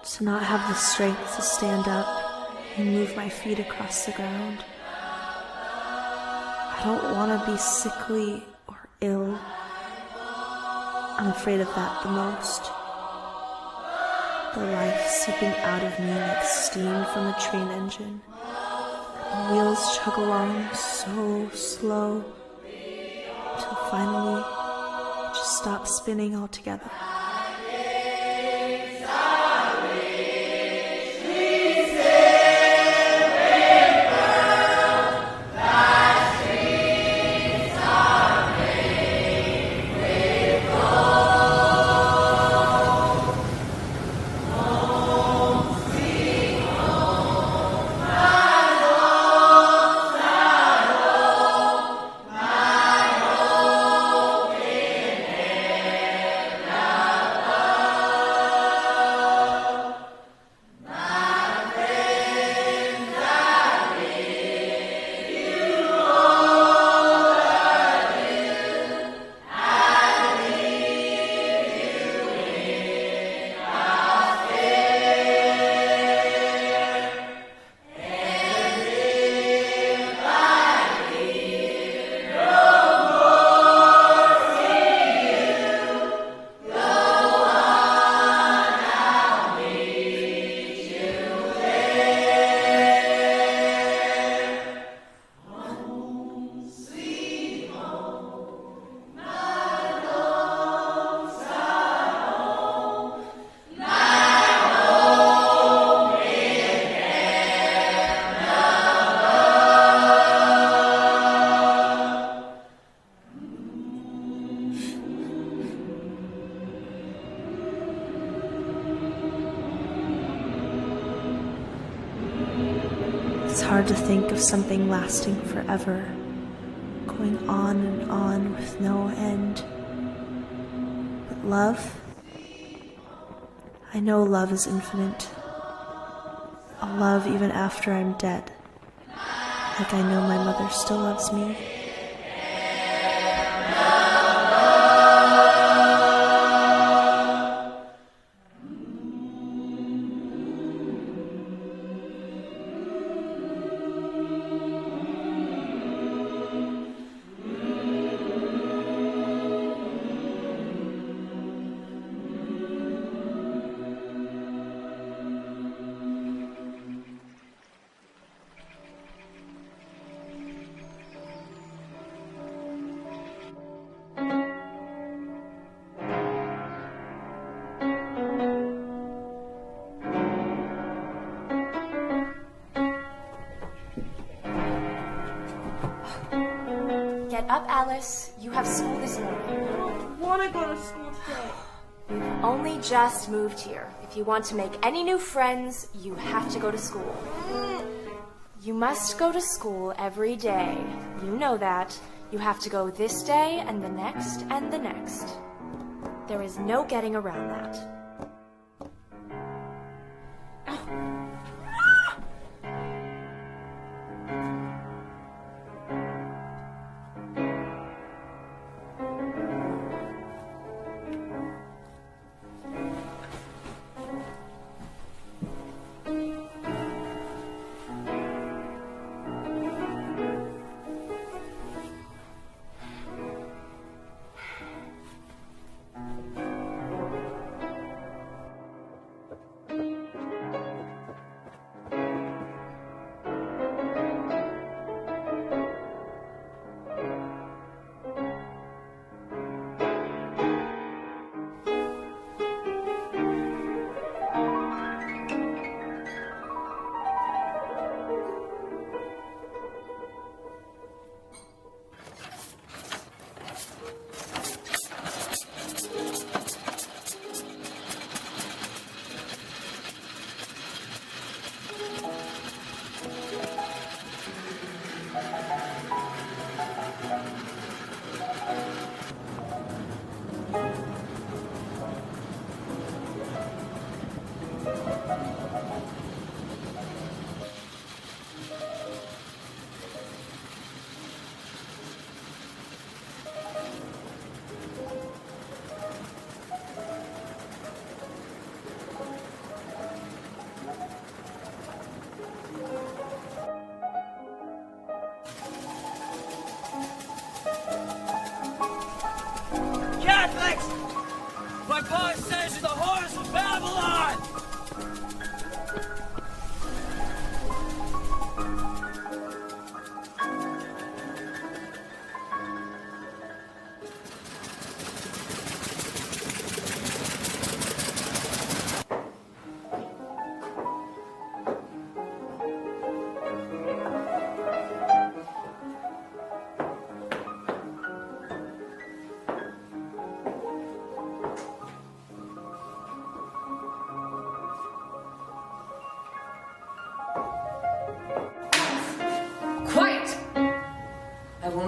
to not have the strength to stand up and move my feet across the ground. I don't want to be sickly or ill. I'm afraid of that the most. The life seeping out of me like steam from a train engine. The wheels chug along so slow until finally it just stops spinning altogether. It's hard to think of something lasting forever, going on and on with no end. But love, I know love is infinite. I'll love even after I'm dead, like I know my mother still loves me. Get up, Alice. You have school this morning. I don't want to go to school today. You've only just moved here. If you want to make any new friends, you have to go to school. You must go to school every day. You know that. You have to go this day and the next and the next. There is no getting around that.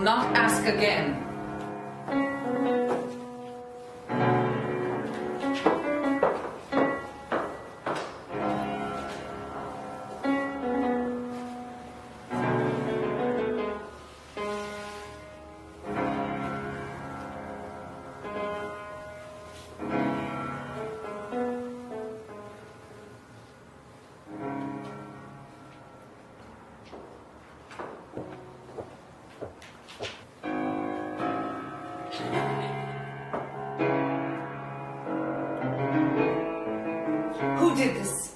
not ask again. Who did this?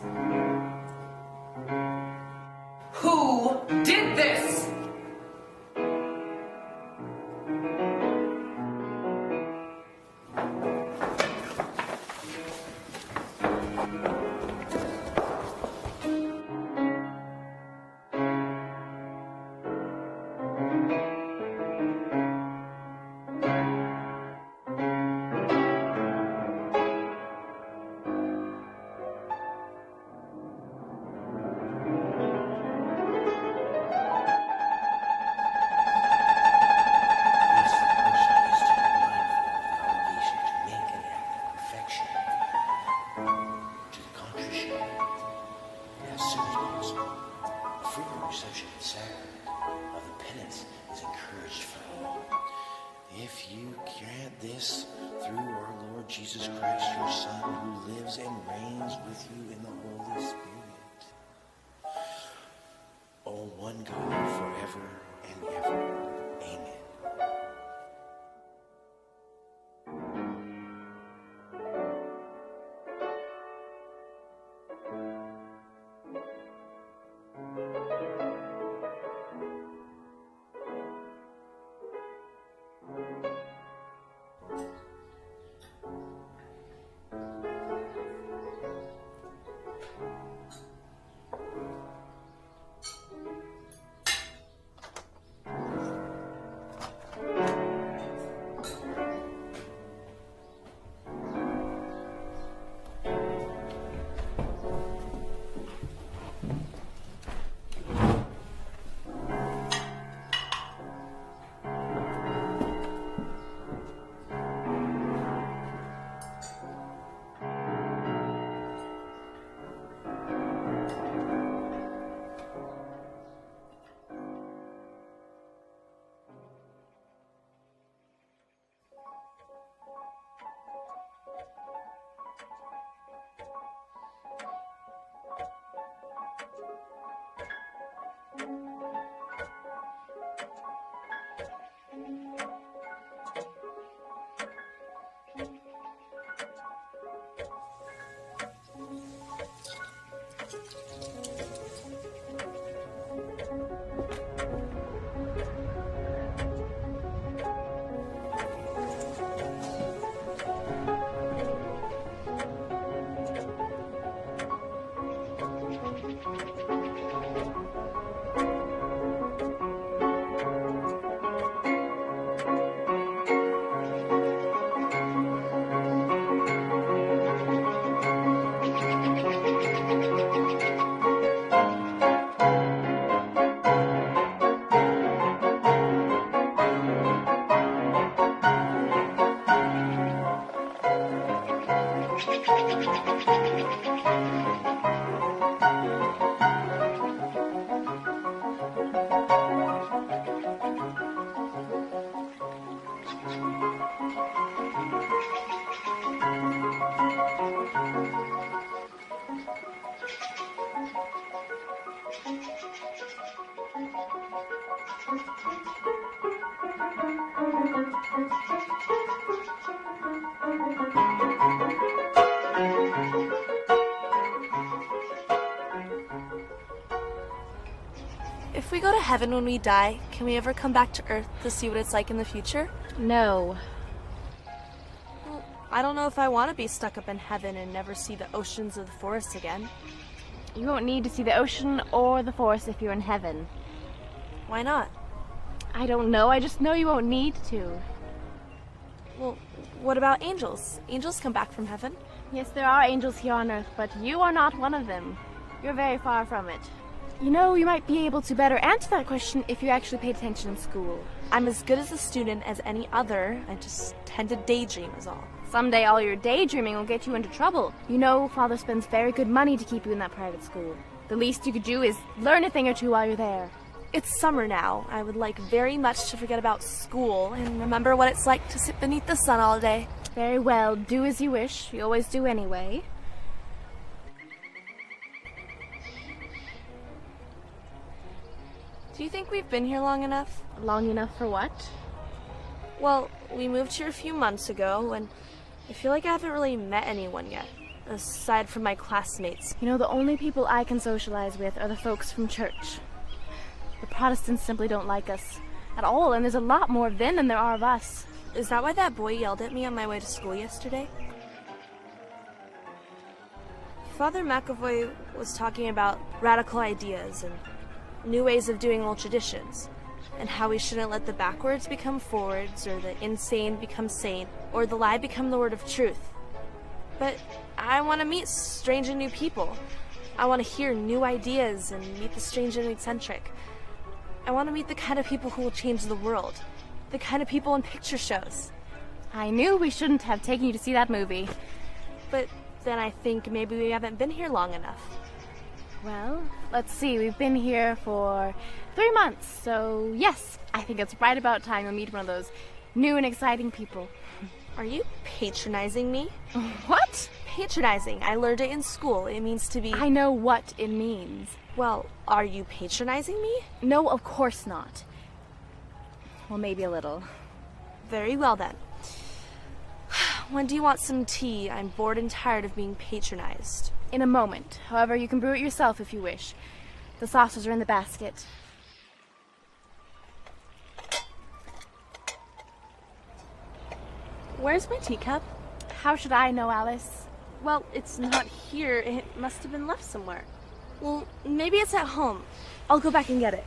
Who did this? If you grant this through our Lord Jesus Christ, your Son, who lives and reigns with you in the Holy Spirit, O one God, forever and ever. Amen. If we go to heaven when we die, can we ever come back to Earth to see what it's like in the future? No. Well, I don't know if I want to be stuck up in heaven and never see the oceans or the forests again. You won't need to see the ocean or the forest if you're in heaven. Why not? I don't know, I just know you won't need to. Well, what about angels? Angels come back from heaven. Yes, there are angels here on Earth, but you are not one of them. You're very far from it. You know, you might be able to better answer that question if you actually paid attention in school. I'm as good as a student as any other. I just tend to daydream is all. Someday all your daydreaming will get you into trouble. You know, Father spends very good money to keep you in that private school. The least you could do is learn a thing or two while you're there. It's summer now. I would like very much to forget about school and remember what it's like to sit beneath the sun all day. Very well, do as you wish. You always do anyway. Do you think we've been here long enough? Long enough for what? Well, we moved here a few months ago, and I feel like I haven't really met anyone yet, aside from my classmates. You know, the only people I can socialize with are the folks from church. The Protestants simply don't like us at all, and there's a lot more of them than there are of us. Is that why that boy yelled at me on my way to school yesterday? Father McAvoy was talking about radical ideas and new ways of doing old traditions, and how we shouldn't let the backwards become forwards, or the insane become sane, or the lie become the word of truth. But I want to meet strange and new people. I want to hear new ideas and meet the strange and eccentric. I want to meet the kind of people who will change the world. The kind of people in picture shows. I knew we shouldn't have taken you to see that movie. But then I think maybe we haven't been here long enough. Well, let's see. We've been here for 3 months, so yes, I think it's right about time we meet one of those new and exciting people. Are you patronizing me? What? Patronizing. I learned it in school. It means to be... I know what it means. Well, are you patronizing me? No, of course not. Well, maybe a little. Very well then. When do you want some tea? I'm bored and tired of being patronized. In a moment. However, you can brew it yourself if you wish. The saucers are in the basket. Where's my teacup? How should I know, Alice? Well, it's not here. It must have been left somewhere. Well, maybe it's at home. I'll go back and get it.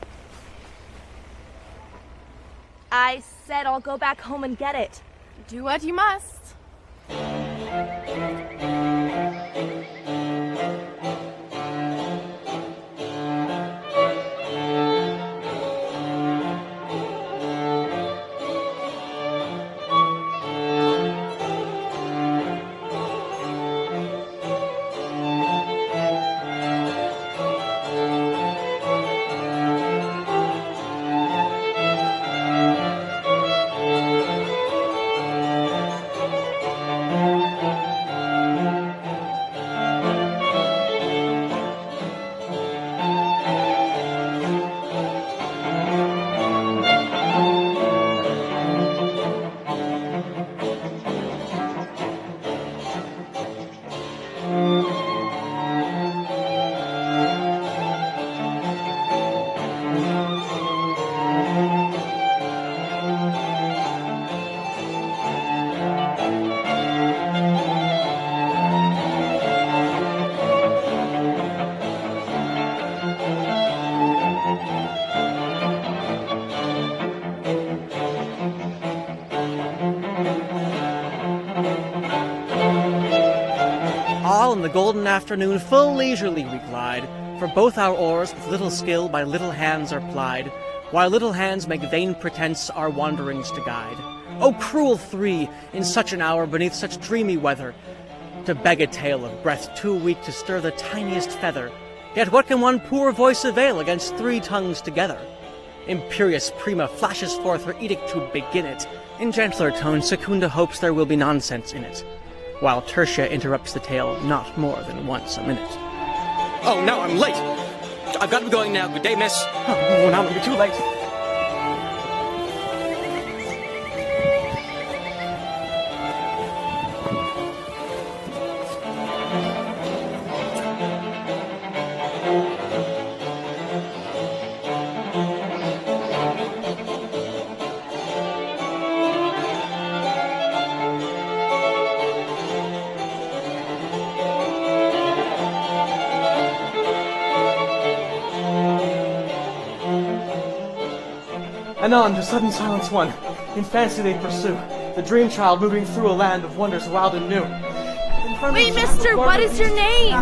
I said I'll go back home and get it. Do what you must. All in the golden afternoon full leisurely we glide, for both our oars with little skill by little hands are plied, while little hands make vain pretense our wanderings to guide. O cruel three, in such an hour beneath such dreamy weather, to beg a tale of breath too weak to stir the tiniest feather. Yet what can one poor voice avail against 3 tongues together? Imperious Prima flashes forth her edict to begin it. In gentler tones, Secunda hopes there will be nonsense in it, while Tertia interrupts the tale not more than once a minute. Oh, no, I'm late. I've got to be going now. Good day, miss. Oh, now it'll be too late. Anon to sudden silence one, in fancy they pursue, the dream child moving through a land of wonders wild and new. Wait, mister, what is your name?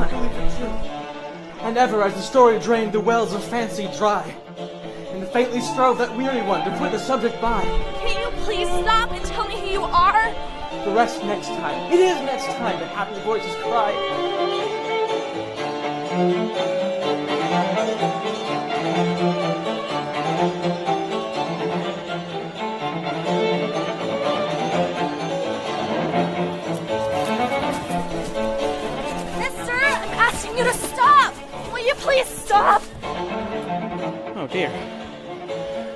And ever as the story drained the wells of fancy dry, and faintly strove that weary one to put the subject by. Can you please stop and tell me who you are? The rest next time. It is next time, the happy voices cry. Mister, I'm asking you to stop! Will you please stop? Oh dear.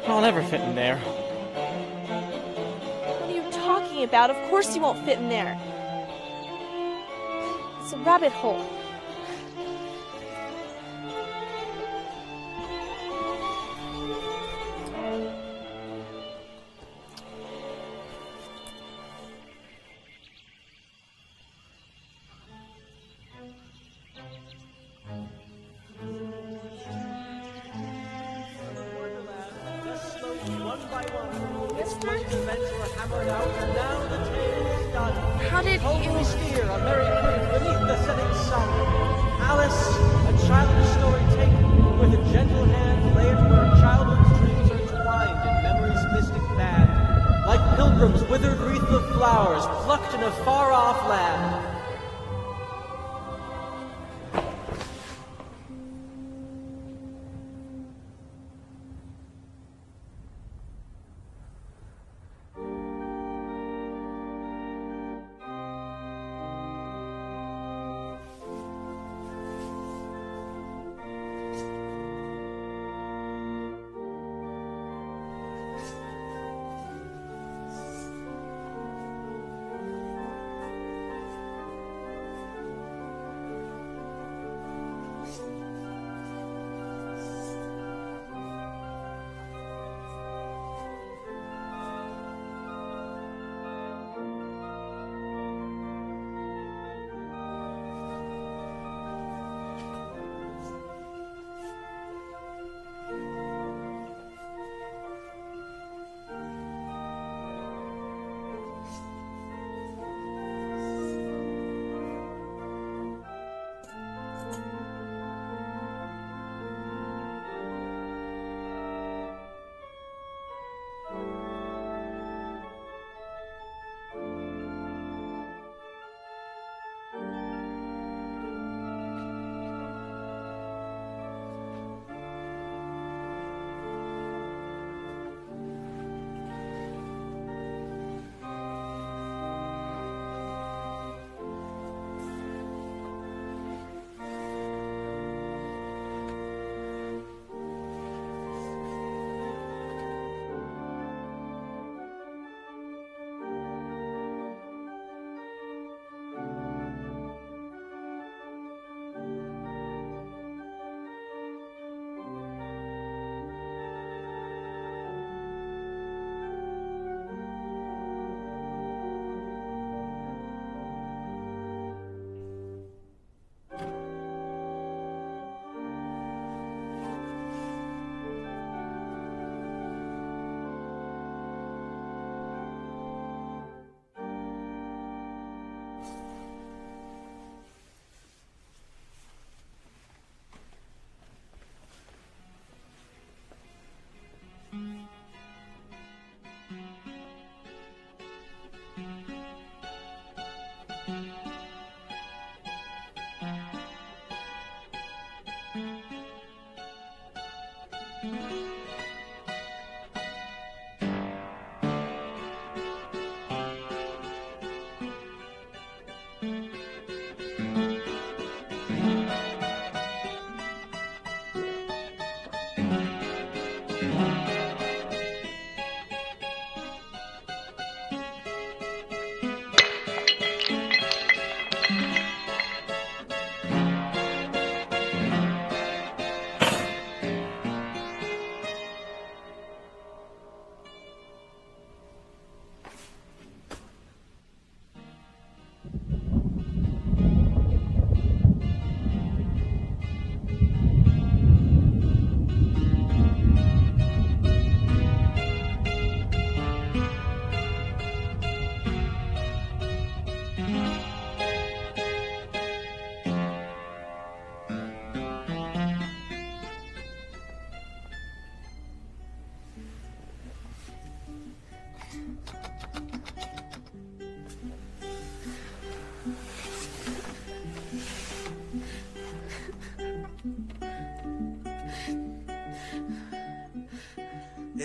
I'll never fit in there. What are you talking about? Of course you won't fit in there. It's a rabbit hole. How did you... Steer, a merry creek beneath the setting sun. Alice, a childish story taken, with a gentle hand laid where childhood's dreams are twined in memory's mystic band, like pilgrims' withered wreath of flowers plucked in a far-off land.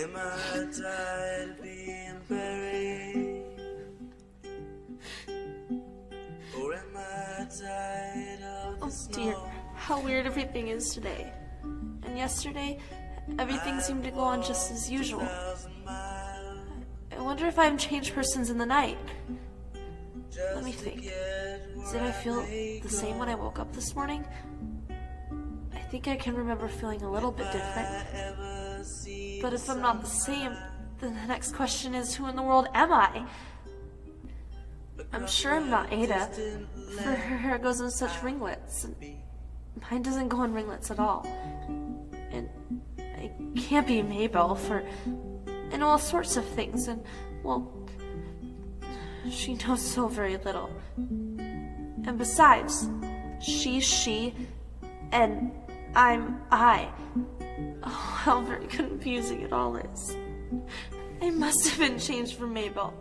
Am I tired of being buried? Or am I tired of Oh dear, how weird everything is today. And yesterday, everything seemed to go on just as usual. I wonder if I'm changed persons in the night. Let me think. Did I feel the same when I woke up this morning? I think I can remember feeling a little bit different. But if I'm not the same, then the next question is, who in the world am I? I'm sure I'm not Ada, for her hair goes in such ringlets, and mine doesn't go in ringlets at all. And I can't be Mabel, for I know all sorts of things, and, well, she knows so very little. And besides, she's she, and I'm I. Oh, how very confusing it all is. I must have been changed for Mabel.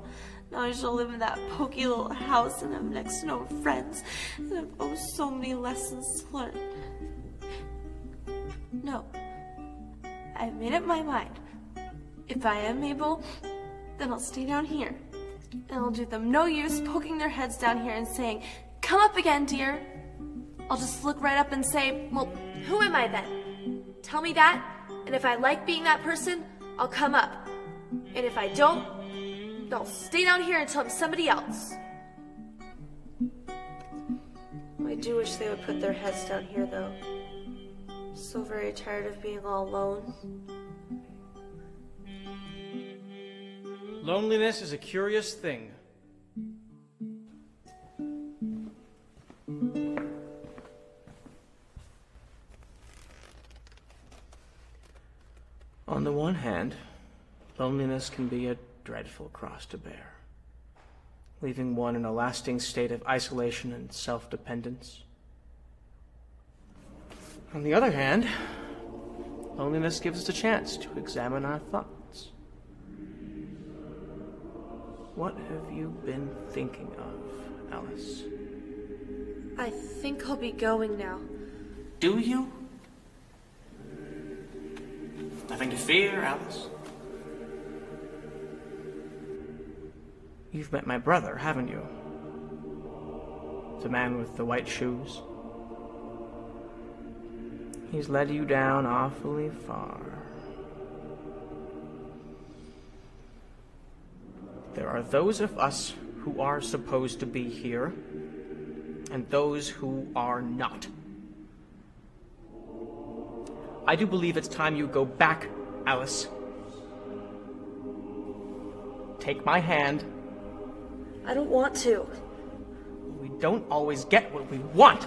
Now I shall live in that poky little house and have next to no friends, and have oh so many lessons to learn. No. I've made up my mind. If I am Mabel, then I'll stay down here. And it'll do them no use poking their heads down here and saying, "Come up again, dear." I'll just look right up and say, "Well, who am I then? Tell me that, and if I like being that person, I'll come up. And if I don't, I'll stay down here until I'm somebody else." I do wish they would put their heads down here, though. So very tired of being all alone. Loneliness is a curious thing. On the one hand, loneliness can be a dreadful cross to bear, leaving one in a lasting state of isolation and self-dependence. On the other hand, loneliness gives us a chance to examine our thoughts. What have you been thinking of, Alice? I think I'll be going now. Do you? Nothing to fear, Alice. You've met my brother, haven't you? The man with the white shoes. He's led you down awfully far. There are those of us who are supposed to be here, and those who are not. I do believe it's time you go back, Alice. Take my hand. I don't want to. We don't always get what we want.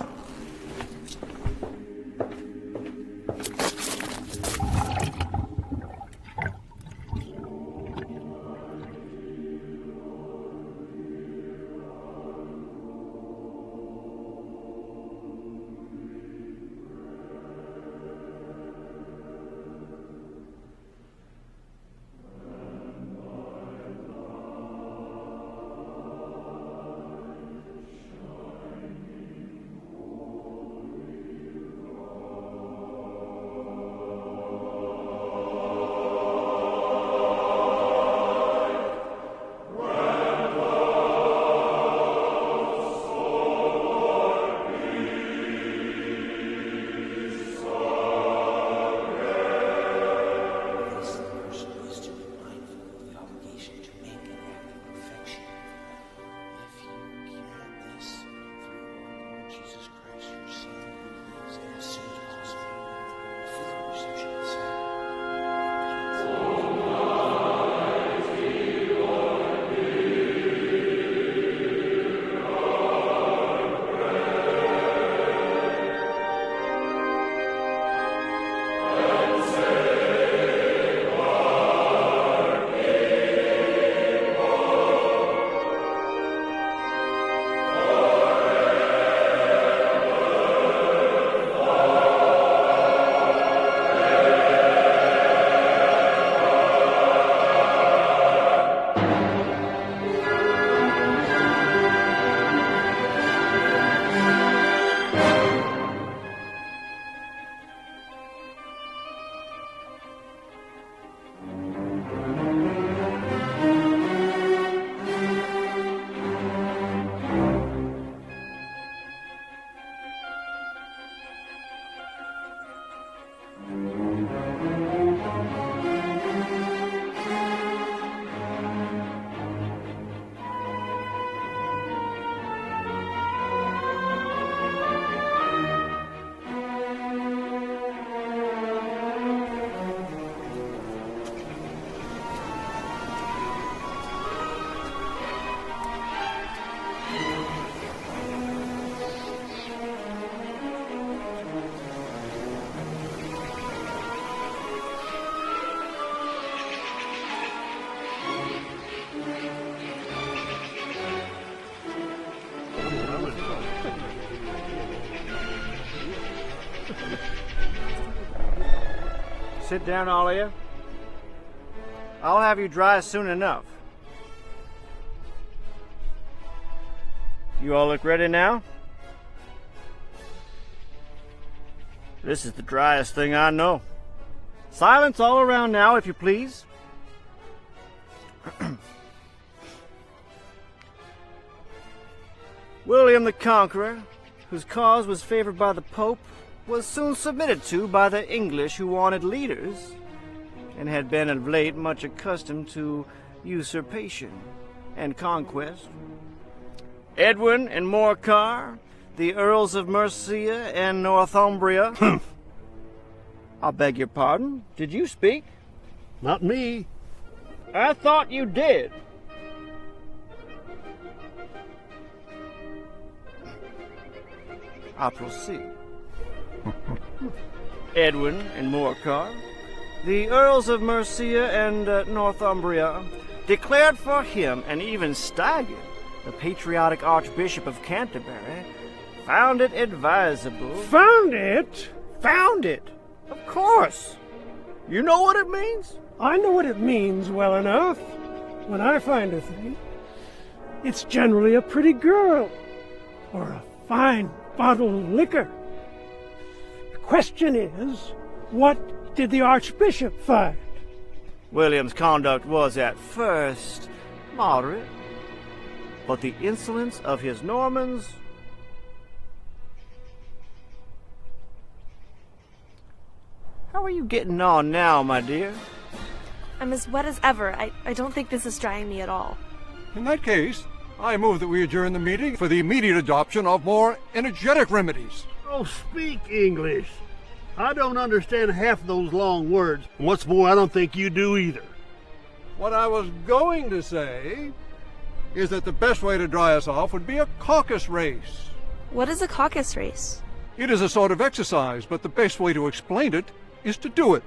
Sit down, all of you. I'll have you dry soon enough. You all look ready now? This is the driest thing I know. Silence all around now, if you please. William the Conqueror, whose cause was favored by the Pope, was soon submitted to by the English who wanted leaders, and had been of late much accustomed to usurpation and conquest. Edwin and Morcar, the Earls of Mercia and Northumbria. I beg your pardon, did you speak? Not me. I thought you did. I proceed. Edwin and Morcar, the Earls of Mercia and Northumbria, declared for him, and even staggered, the patriotic Archbishop of Canterbury, found it advisable. Found it? Found it? Of course. You know what it means? I know what it means well enough. When I find a thing, it's generally a pretty girl or a fine bottle of liquor. The question is, what did the Archbishop find? William's conduct was at first moderate, but the insolence of his Normans... How are you getting on now, my dear? I'm as wet as ever. I don't think this is drying me at all. In that case, I move that we adjourn the meeting for the immediate adoption of more energetic remedies. Oh, speak English. I don't understand half of those long words. What's more, I don't think you do either. What I was going to say is that the best way to dry us off would be a caucus race. What is a caucus race? It is a sort of exercise, but the best way to explain it is to do it.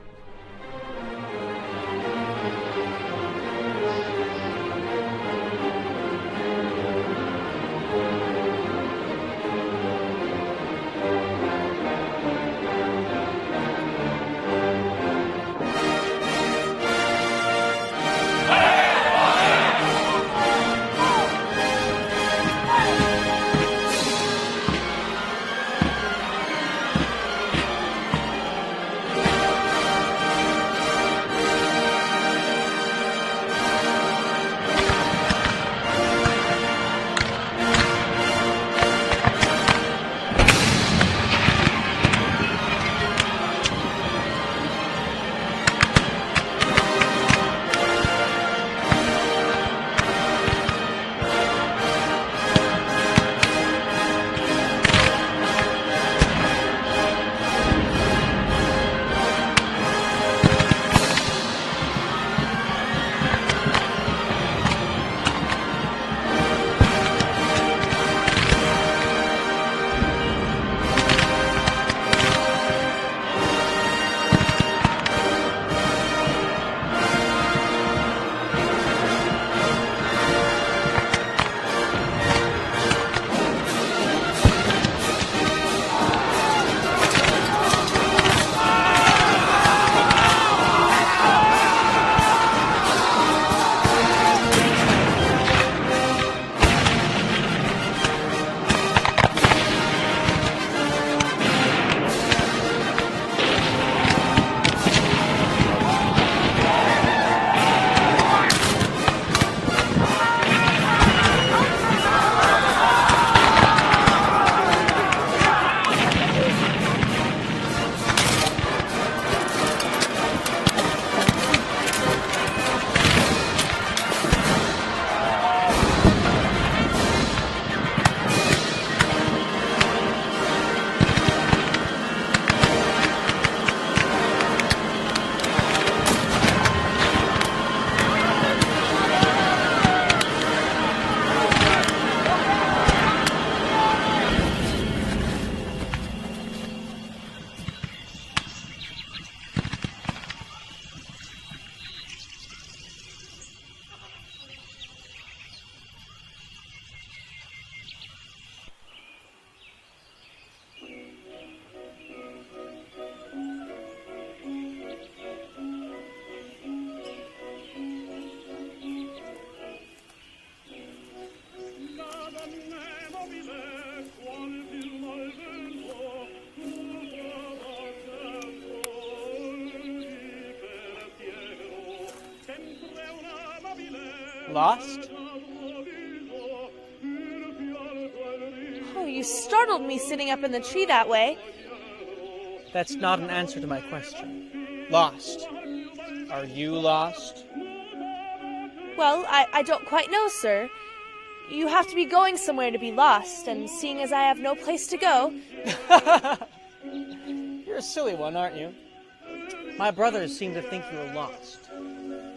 Lost? Oh, you startled me sitting up in the tree that way. That's not an answer to my question. Lost. Are you lost? Well, I don't quite know, sir. You have to be going somewhere to be lost, and seeing as I have no place to go... You're a silly one, aren't you? My brothers seem to think you're lost.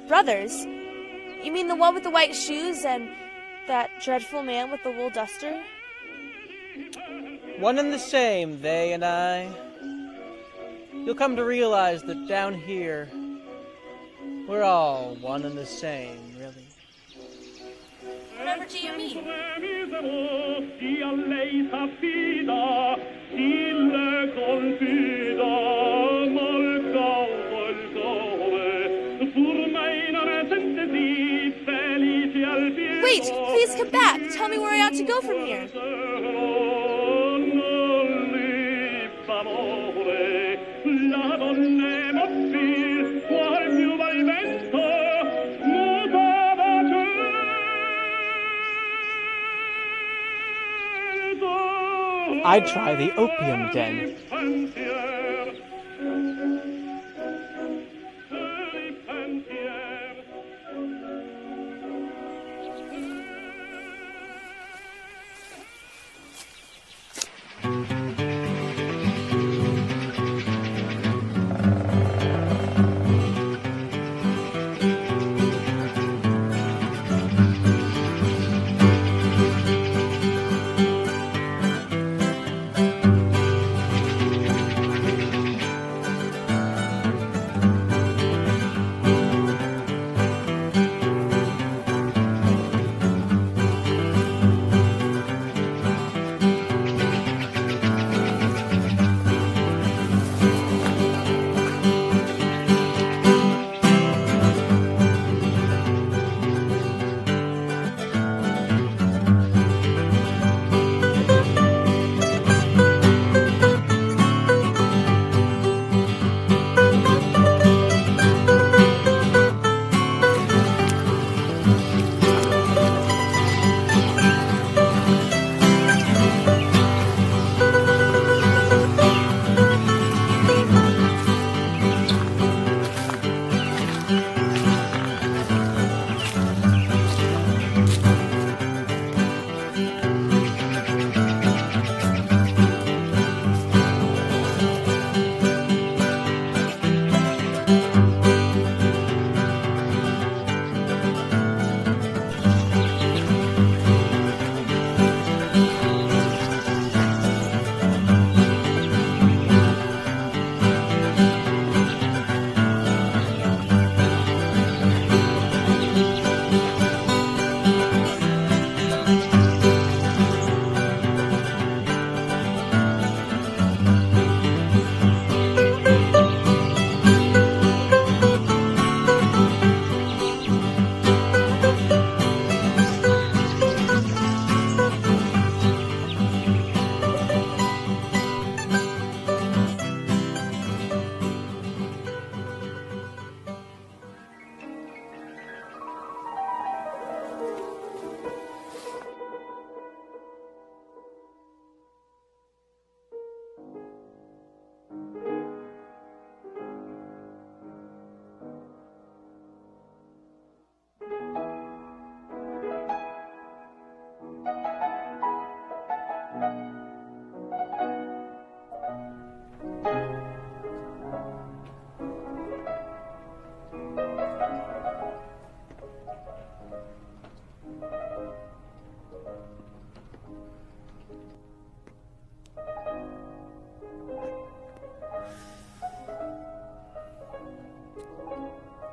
Brothers? You mean the one with the white shoes and that dreadful man with the wool duster? One and the same, they and I. You'll come to realize that down here, we're all one and the same, really. Whatever do you mean? Wait, please come back. Tell me where I ought to go from here. I'd try the opium den.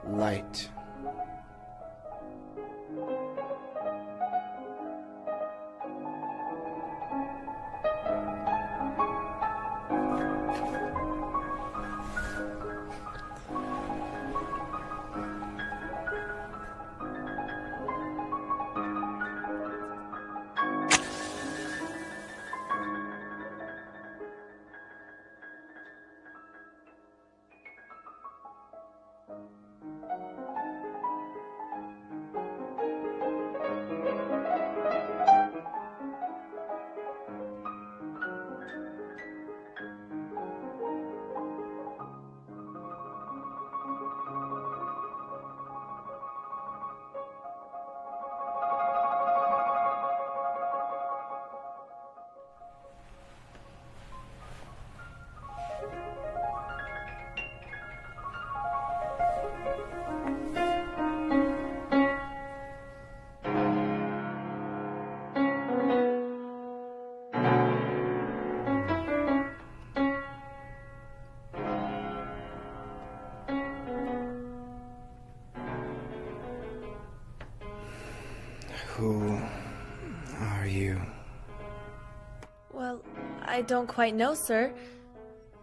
Light. I don't quite know, sir.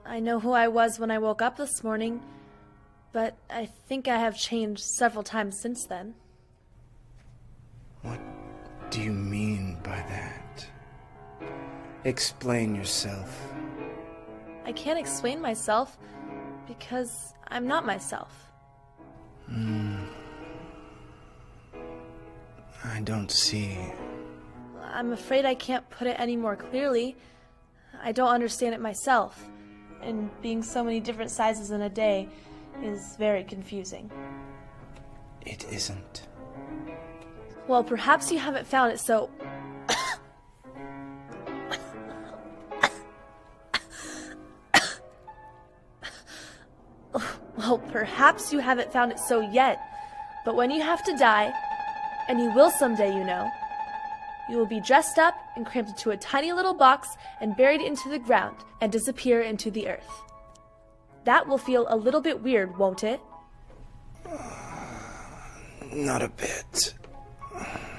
I know who I was when I woke up this morning, but I think I have changed several times since then. What do you mean by that? Explain yourself. I can't explain myself because I'm not myself. I don't see. I'm afraid I can't put it any more clearly. I don't understand it myself, and being so many different sizes in a day is very confusing. It isn't. Well, perhaps you haven't found it so... Well, perhaps you haven't found it so yet, but when you have to die, and you will someday, you know, you will be dressed up and crammed into a tiny little box and buried into the ground and disappear into the earth. That will feel a little bit weird, won't it? Not a bit.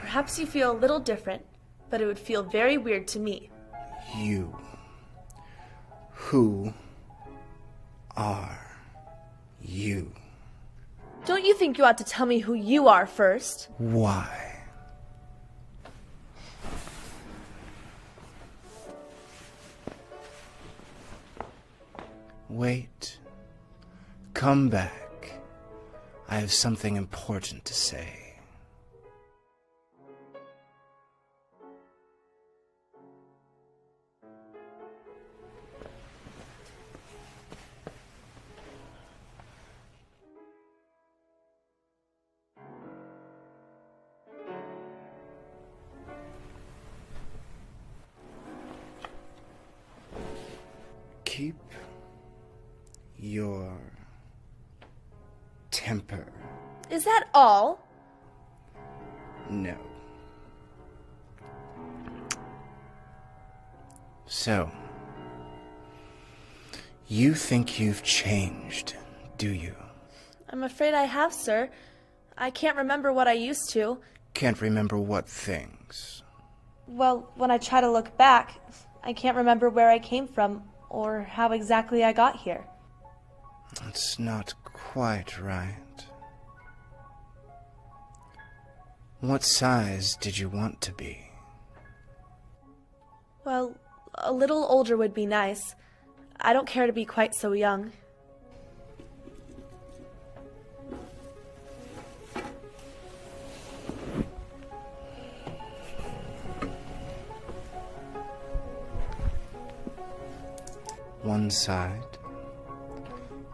Perhaps you feel a little different, but it would feel very weird to me. You. Who are you? Don't you think you ought to tell me who you are first? Why? Wait. Come back. I have something important to say. Keep your temper. Is that all? No. So, you think you've changed, do you? I'm afraid I have, sir. I can't remember what I used to. Can't remember what things? Well, when I try to look back, I can't remember where I came from or how exactly I got here. That's not quite right. What size did you want to be? Well, a little older would be nice. I don't care to be quite so young. One side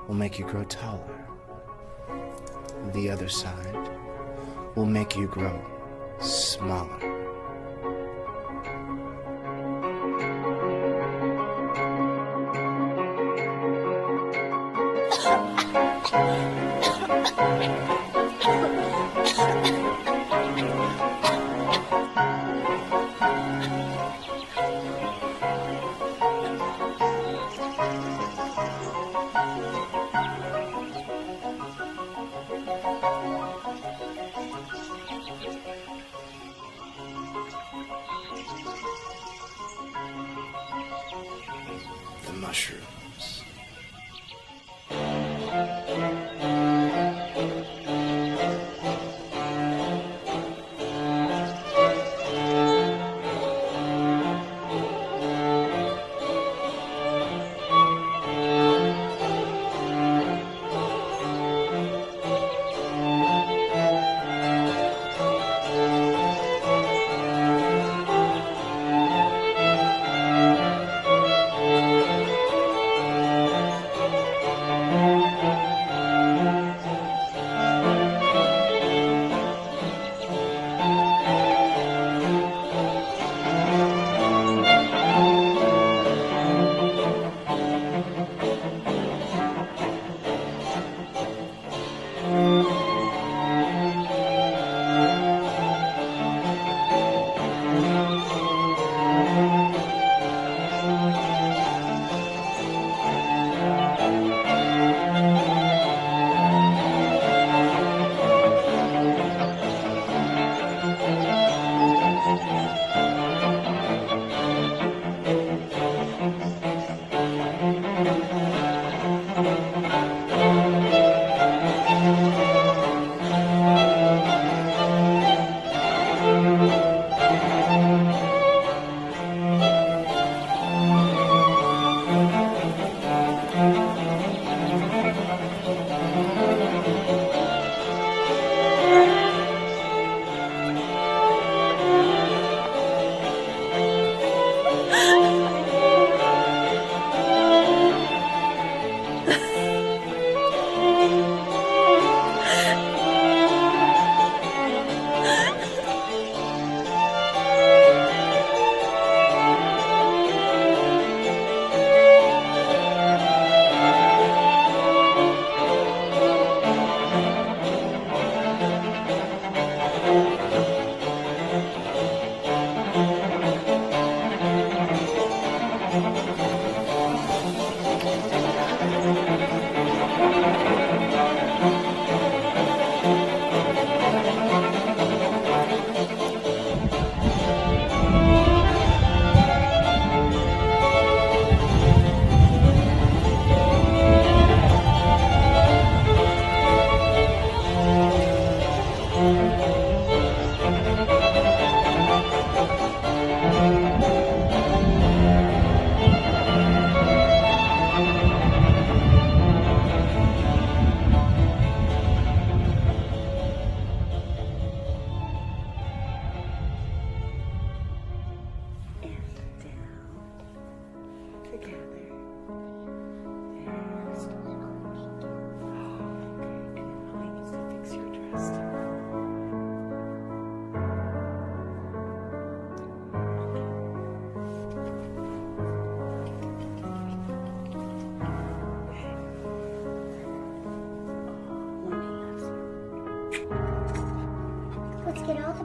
will make you grow taller. The other side will make you grow smaller. The mushrooms.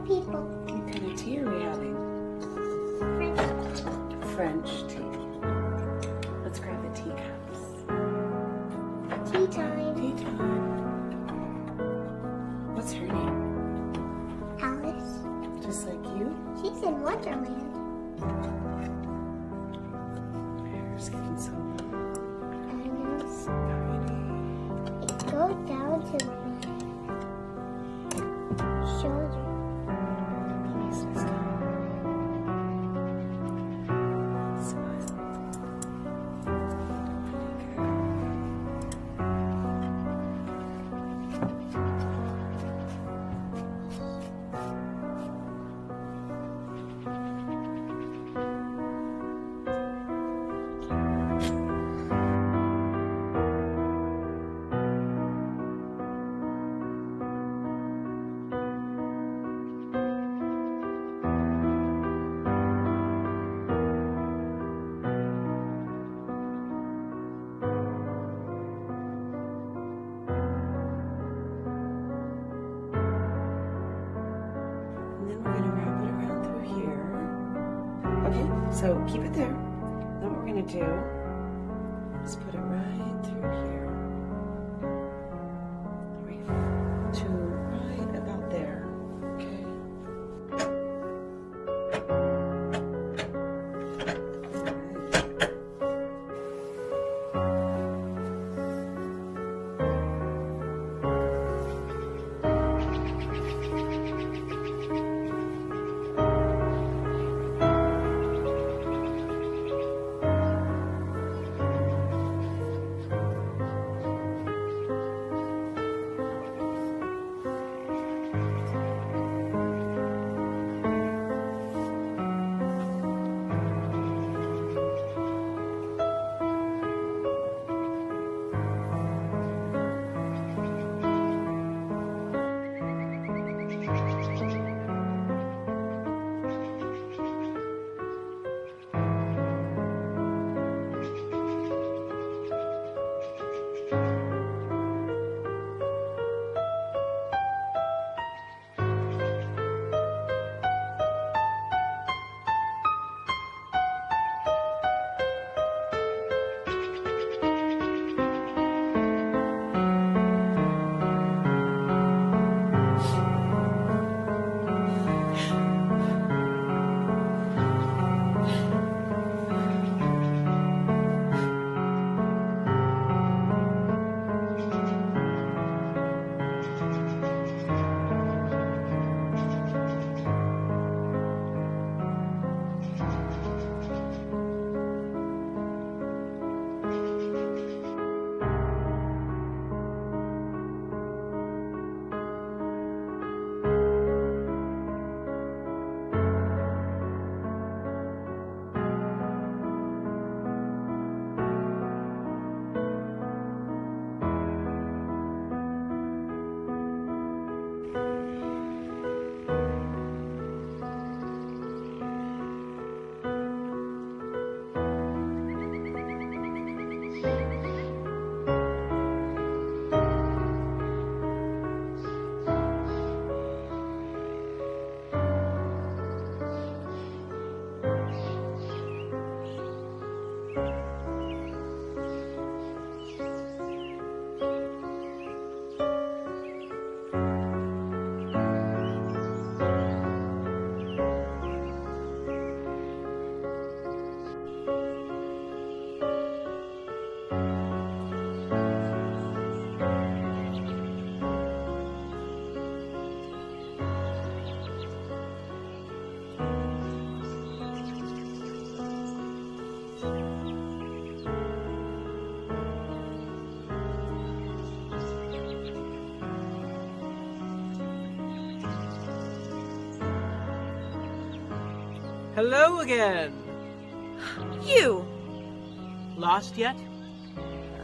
people. What kind of tea are we having? French tea. Let's grab the teacups. Tea time. Tea time. What's her name? Alice. Just like you? She's in Wonderland. Hair's getting so long. I know. It goes down to shoulder. So keep it there. Then what we're going to do is put it right through here. Right to right about there. Okay. Hello again. You! Lost yet?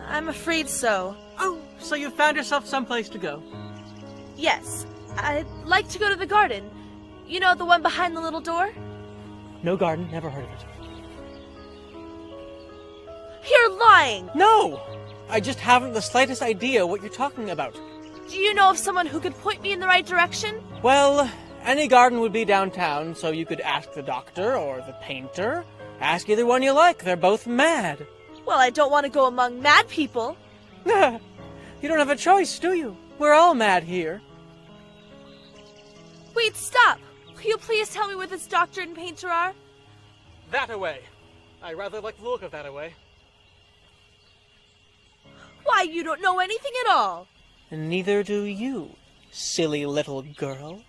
I'm afraid so. Oh, so you found yourself someplace to go? Yes. I'd like to go to the garden. You know, the one behind the little door? No garden, never heard of it. You're lying! No! I just haven't the slightest idea what you're talking about. Do you know of someone who could point me in the right direction? Well, Any garden would be downtown, so you could ask the doctor or the painter. Ask either one you like. They're both mad. Well, I don't want to go among mad people. You don't have a choice, do you? We're all mad here. Wait, stop! Will you please tell me where this doctor and painter are? That-a-way. I rather like the look of that-a-way. Why, you don't know anything at all. And neither do you, silly little girl.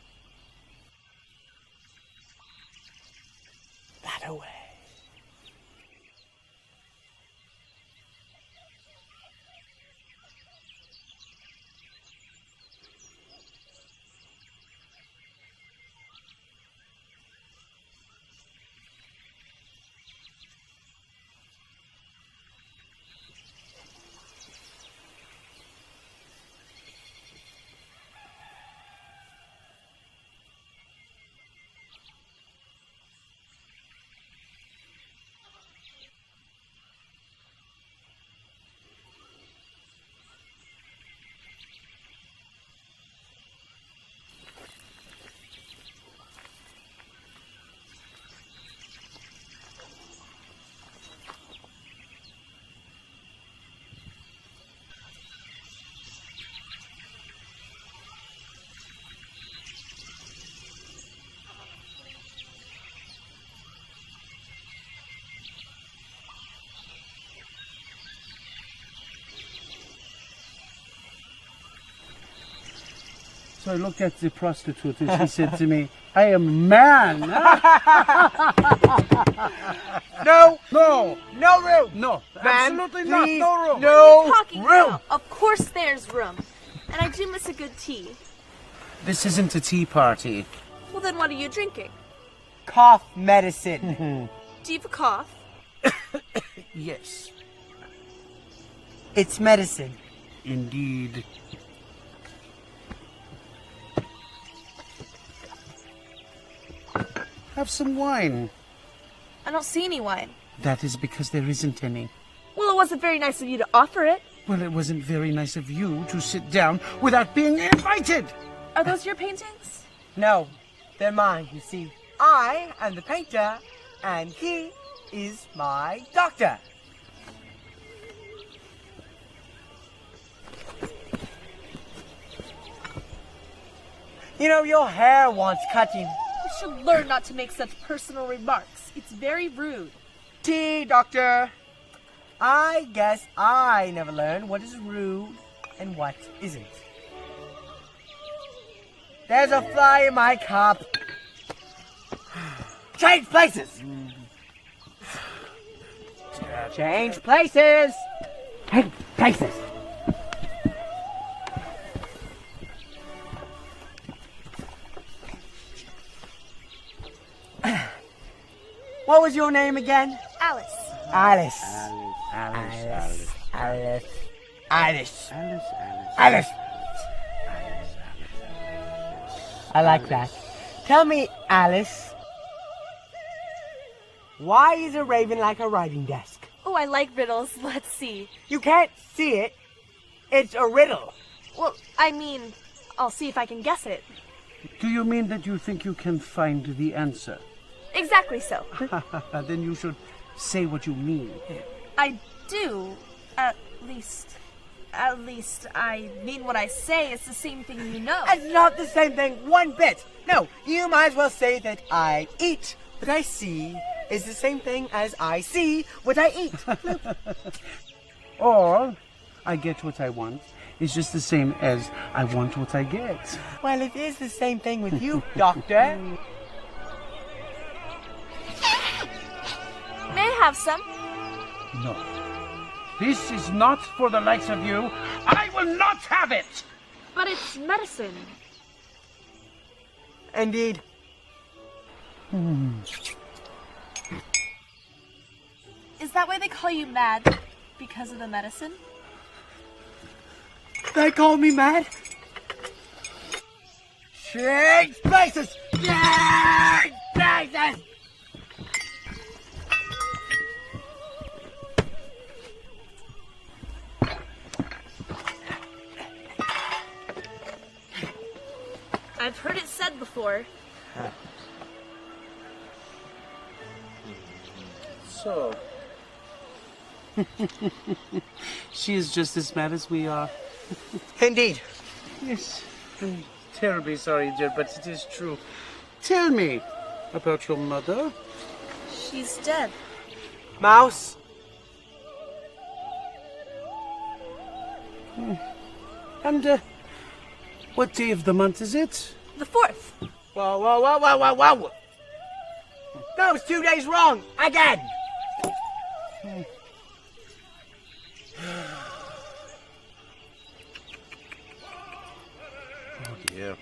That-a-way. So I looked at the prostitute and she said to me, I am a man. No. No. No room. No. Man, Absolutely not. please, No room. No What are you talking room. about? Of course there's room. And I do miss a good tea. This isn't a tea party. Well, then what are you drinking? Cough medicine. Do you have a cough? Yes. It's medicine. Indeed. Have some wine. I don't see any wine. That is because there isn't any. Well, it wasn't very nice of you to offer it. Well, it wasn't very nice of you to sit down without being invited. Are those your paintings? No, they're mine, you see. I am the painter, and he is my doctor. You know, your hair wants cutting. You should learn not to make such personal remarks. It's very rude. Tea, doctor. I guess I never learned what is rude and what isn't. There's a fly in my cup. Change places! Change places! Change places! What was your name again? Alice. Alice. Alice. Alice. Alice. Alice. I like that. Tell me, Alice, why is a raven like a writing desk? Oh, I like riddles. Let's see. You can't see it. It's a riddle. Well, I mean, I'll see if I can guess it. Do you mean that you think you can find the answer? Exactly so. Then you should say what you mean. I do. At least I mean what I say. It's the same thing you know. It's not the same thing one bit. No, you might as well say that I eat what I see is the same thing as I see what I eat. Or, I get what I want. It's just the same as I want what I get. Well, it is the same thing with you, Doctor. May I have some? No. This is not for the likes of you. I will not have it! But it's medicine. Indeed. Is that why they call you mad? Because of the medicine? They call me mad? Change places! Change places! I've heard it said before, So. She is just as mad as we are. Indeed. Yes. I'm terribly sorry, dear, but it is true. Tell me about your mother. She's dead. Mouse? And, what day of the month is it? The 4th. Whoa, whoa, whoa, whoa, whoa, whoa! That was 2 days wrong, again! Oh dear.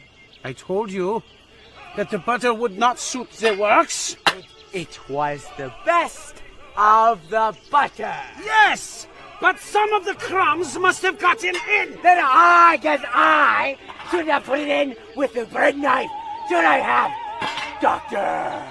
I told you that the butter would not suit the works. It was the best of the butter. Yes, but some of the crumbs must have gotten in. Then I should have put it in with the bread knife. Should I have, Doctor?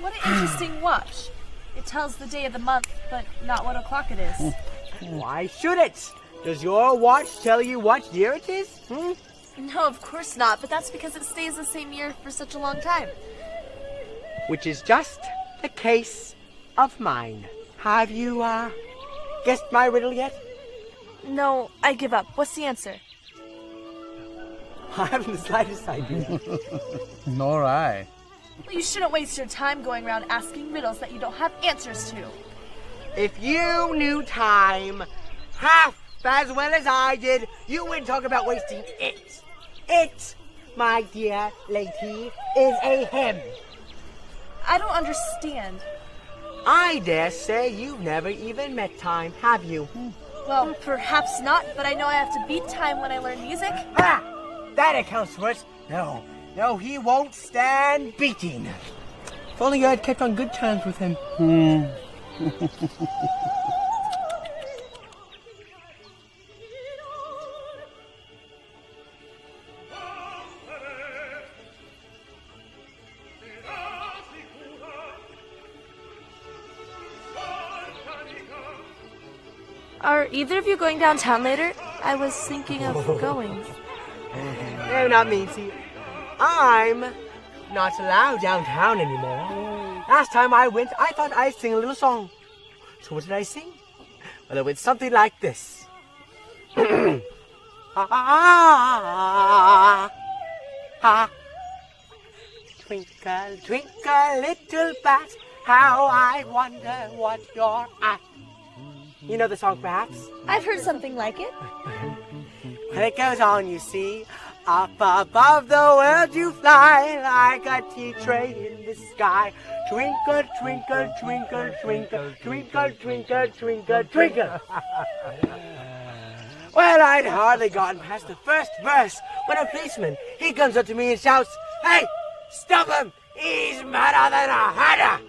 What an interesting watch. It tells the day of the month, but not what o'clock it is. Why should it? Does your watch tell you what year it is? No, of course not, but that's because it stays the same year for such a long time. Which is just the case of mine. Have you, guessed my riddle yet? No, I give up. What's the answer? I haven't the slightest idea. Nor I. Well, you shouldn't waste your time going around asking riddles that you don't have answers to. If you knew time half as well as I did, you wouldn't talk about wasting it. It, my dear lady, is a him. I don't understand. I dare say you've never even met time, have you? Well, perhaps not, but I know I have to beat time when I learn music. Ah! That accounts for it. No, he won't stand beating. If only I had kept on good terms with him. Are either of you going downtown later? I was thinking of going. No, not me. See, I'm not allowed downtown anymore. Last time I went, I thought I'd sing a little song. So what did I sing? Well, it went something like this. Twinkle, twinkle, little bat, how I wonder what you're at. You know the song, perhaps? I've heard something like it. And it goes on, you see. Up above the world you fly like a tea tray in the sky. Twinkle, twinkle, twinkle, twinkle, twinkle, twinkle, twinkle, twinkle. Well, I'd hardly gotten past the first verse when a policeman, he comes up to me and shouts, "Hey, stop him! He's madder than a hatter!"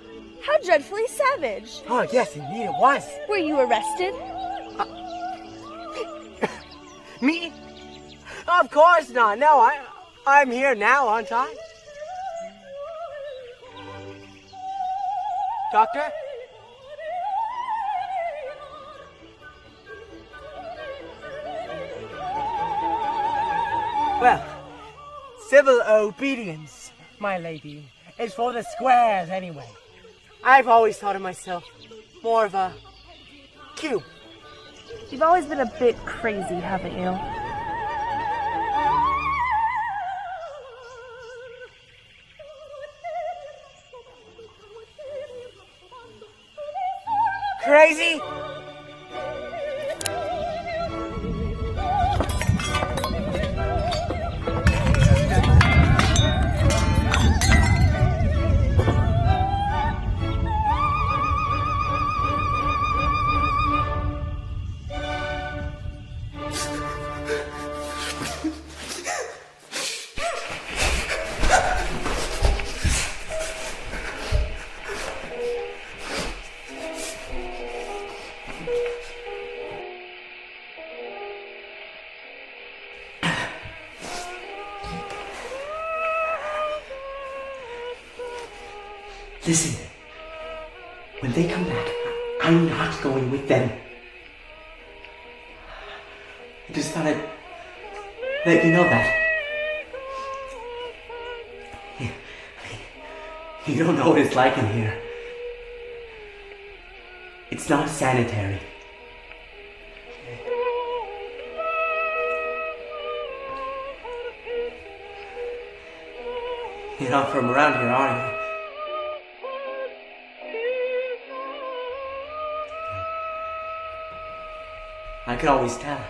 How dreadfully savage. Oh, yes, indeed it was. Were you arrested? Me? Of course not. No, I'm here now, aren't I? Doctor? Well, civil obedience, my lady, is for the squares anyway. I've always thought of myself more of a cube. You've always been a bit crazy, haven't you? Crazy? Listen, when they come back, I'm not going with them. I just thought I'd that you know that. You don't know what it's like in here. It's not sanitary. You're not from around here, are you? I could always tell.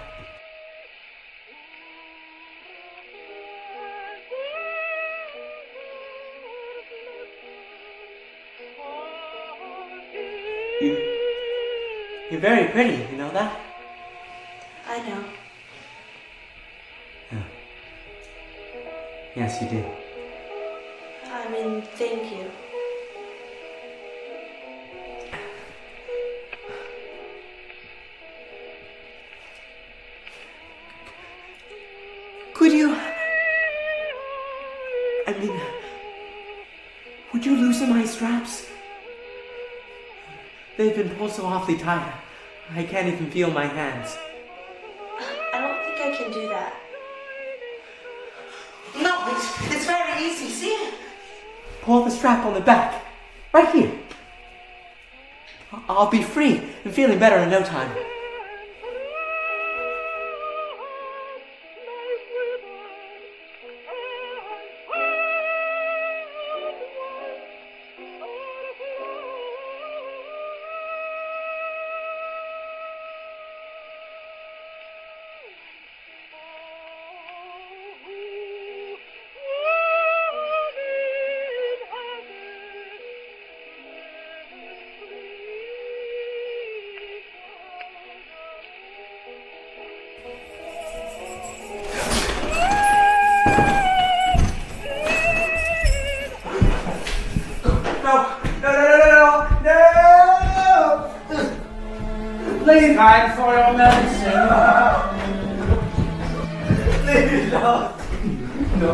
You're very pretty, you know that? I know. Yeah. Yes, you do. I mean, thank you. Could you... I mean... Would you loosen my straps? They've been pulled so awfully tight. I can't even feel my hands. I don't think I can do that. No, it's very easy, see? Pull the strap on the back. Right here. I'll be free and feeling better in no time. Please hide for your medicine. Please, no. No.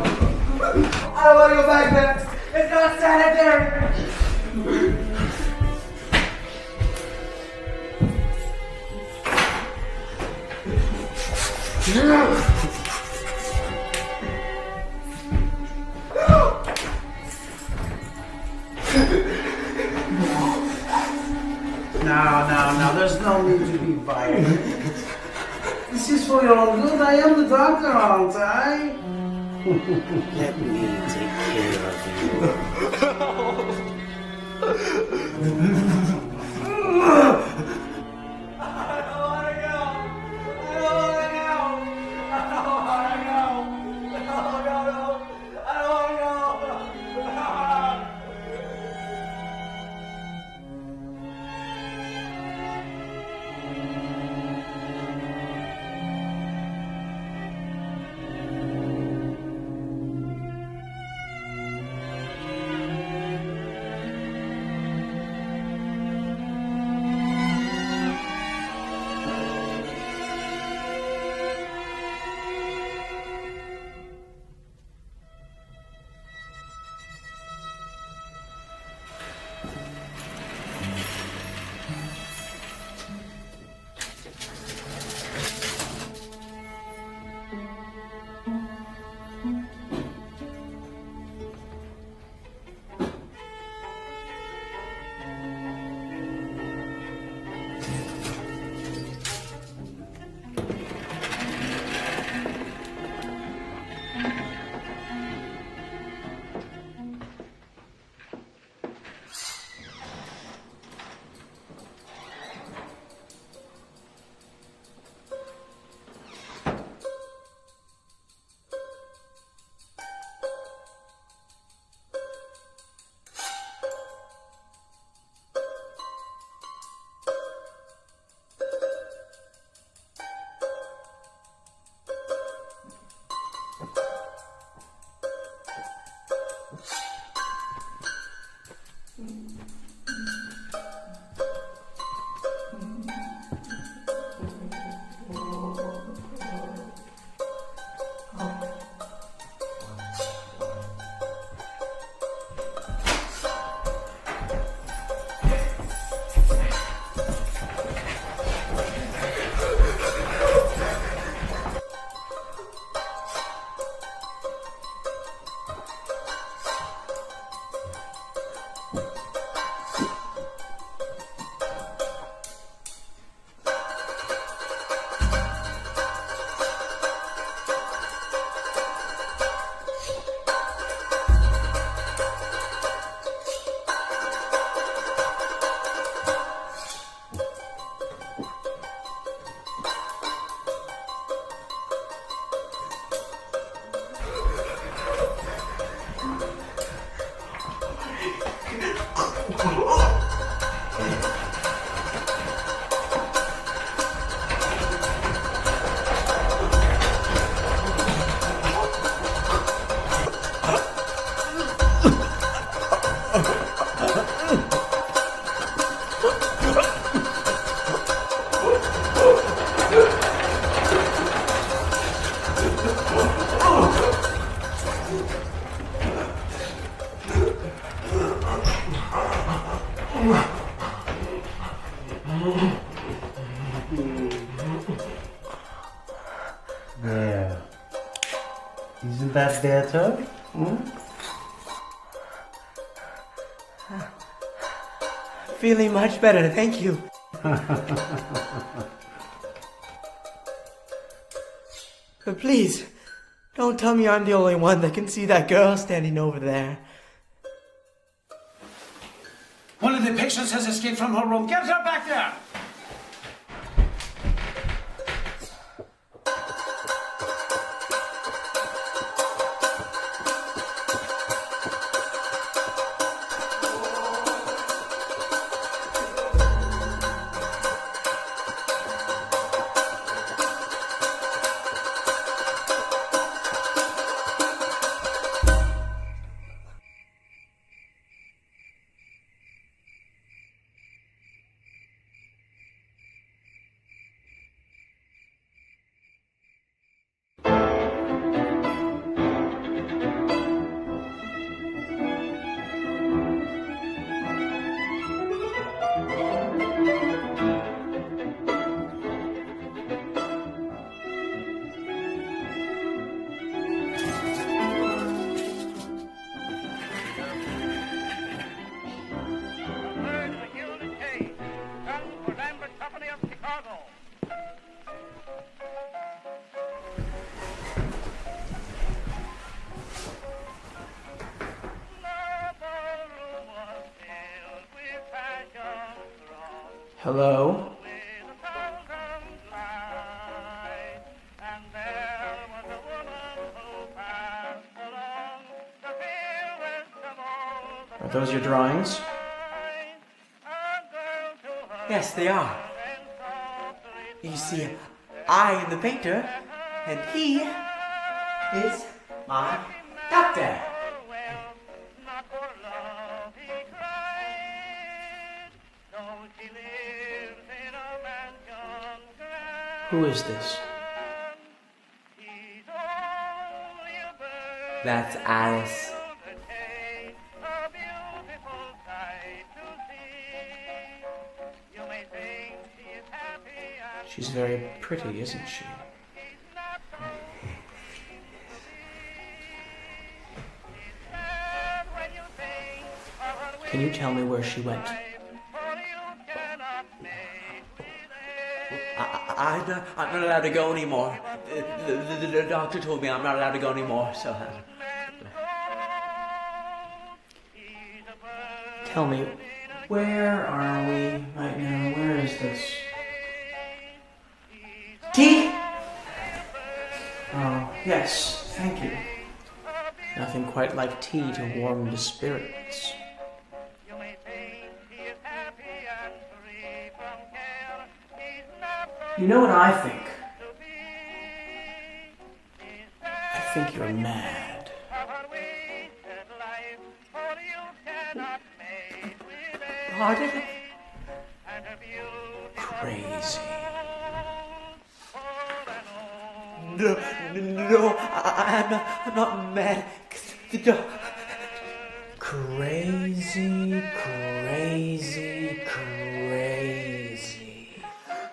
I don't want to go back there. It's not sanitary. Now, there's no need to be violent. This is for your own good. I am the doctor, aren't I? Let me take care of you. There. Isn't that better? Feeling much better, thank you. But please, don't tell me I'm the only one that can see that girl standing over there. One of the patients has escaped from her room. Get her back there! Hello? Are those your drawings? Yes, they are. You see, I am the painter, and he is my doctor. Who is this? That's Alice. She's very pretty, isn't she? Can you tell me where she went? I'm not allowed to go anymore. The doctor told me I'm not allowed to go anymore, so... Tell me, where are we right now? Where is this? Tea? Oh, yes, thank you. Nothing quite like tea to warm the spirits. You know what I think? I think you're mad. Pardon? Crazy. No, I'm not mad. Crazy.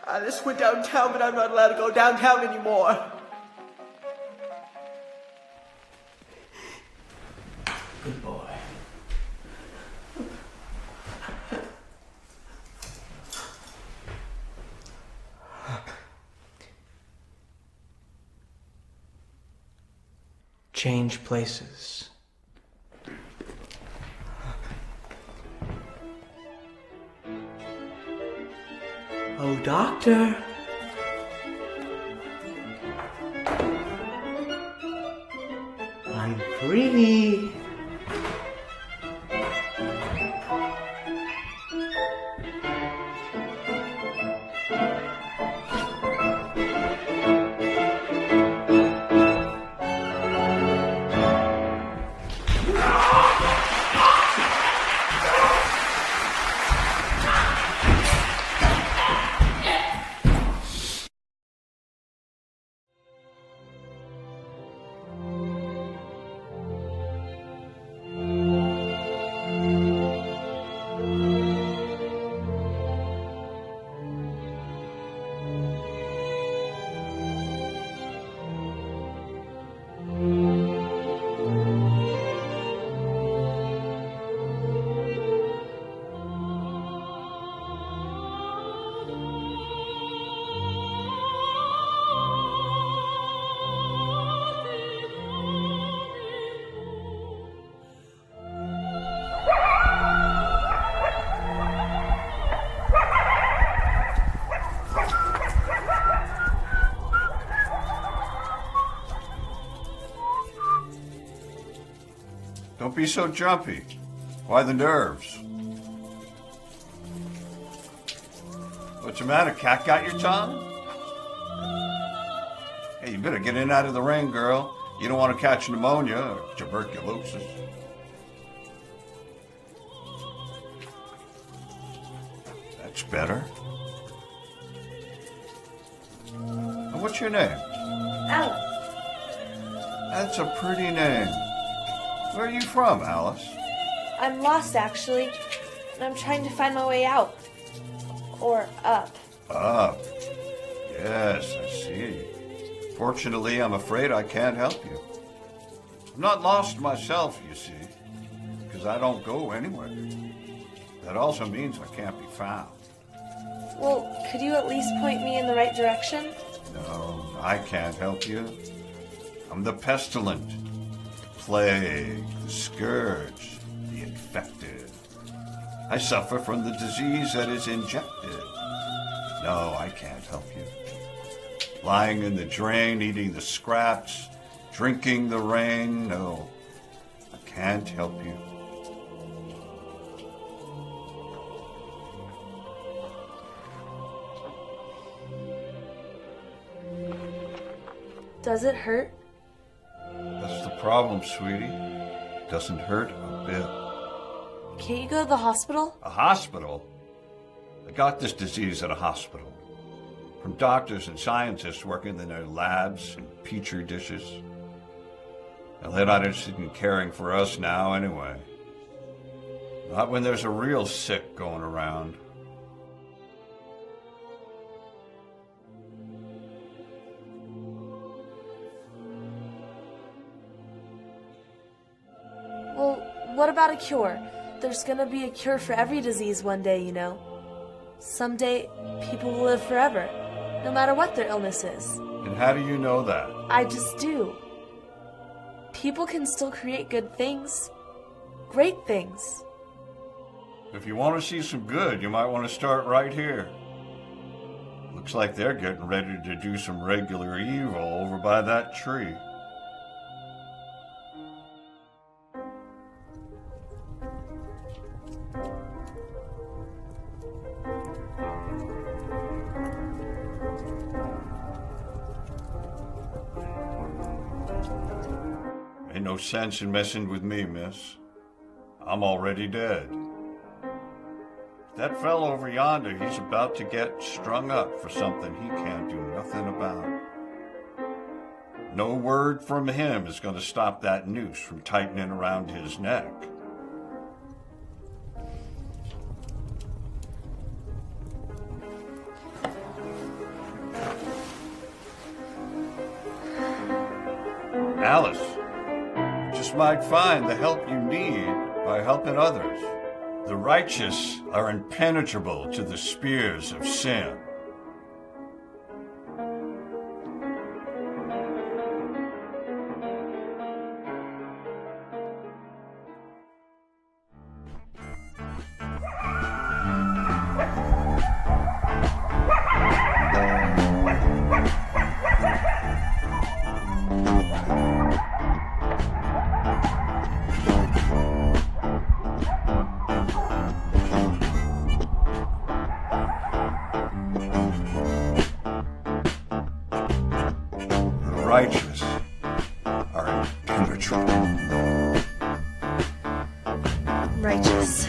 I just went downtown, but I'm not allowed to go downtown anymore. Good boy. Change places. Oh, doctor. I'm free. you so jumpy? Why the nerves? What's the matter? Cat got your tongue? Hey, you better get in out of the rain, girl. You don't want to catch pneumonia or tuberculosis. That's better. And what's your name? Alice. That's a pretty name. Where are you from, Alice? I'm lost, actually, and I'm trying to find my way out. Or up. Up. Yes, I see. Fortunately, I'm afraid I can't help you. I'm not lost myself, you see, because I don't go anywhere. That also means I can't be found. Well, could you at least point me in the right direction? No, I can't help you. I'm the pestilent, the plague, the scourge, the infected. I suffer from the disease that is injected. No, I can't help you. Lying in the drain, eating the scraps, drinking the rain, no, I can't help you. Does it hurt? That's the problem, sweetie. It doesn't hurt a bit. Can't you go to the hospital? A hospital? I got this disease at a hospital. From doctors and scientists working in their labs and petri dishes. Well, they're not interested in caring for us now anyway. Not when there's a real sick going around. Well, what about a cure? There's gonna be a cure for every disease one day, you know. Someday, people will live forever, no matter what their illness is. And how do you know that? I just do. People can still create good things. Great things. If you want to see some good, you might want to start right here. Looks like they're getting ready to do some regular evil over by that tree. Ain't no sense in messing with me, miss. I'm already dead. That fellow over yonder, he's about to get strung up for something he can't do nothing about. No word from him is going to stop that noose from tightening around his neck. Alice, you just might find the help you need by helping others. The righteous are impenetrable to the spears of sin. Righteous are impenetrable. Righteous.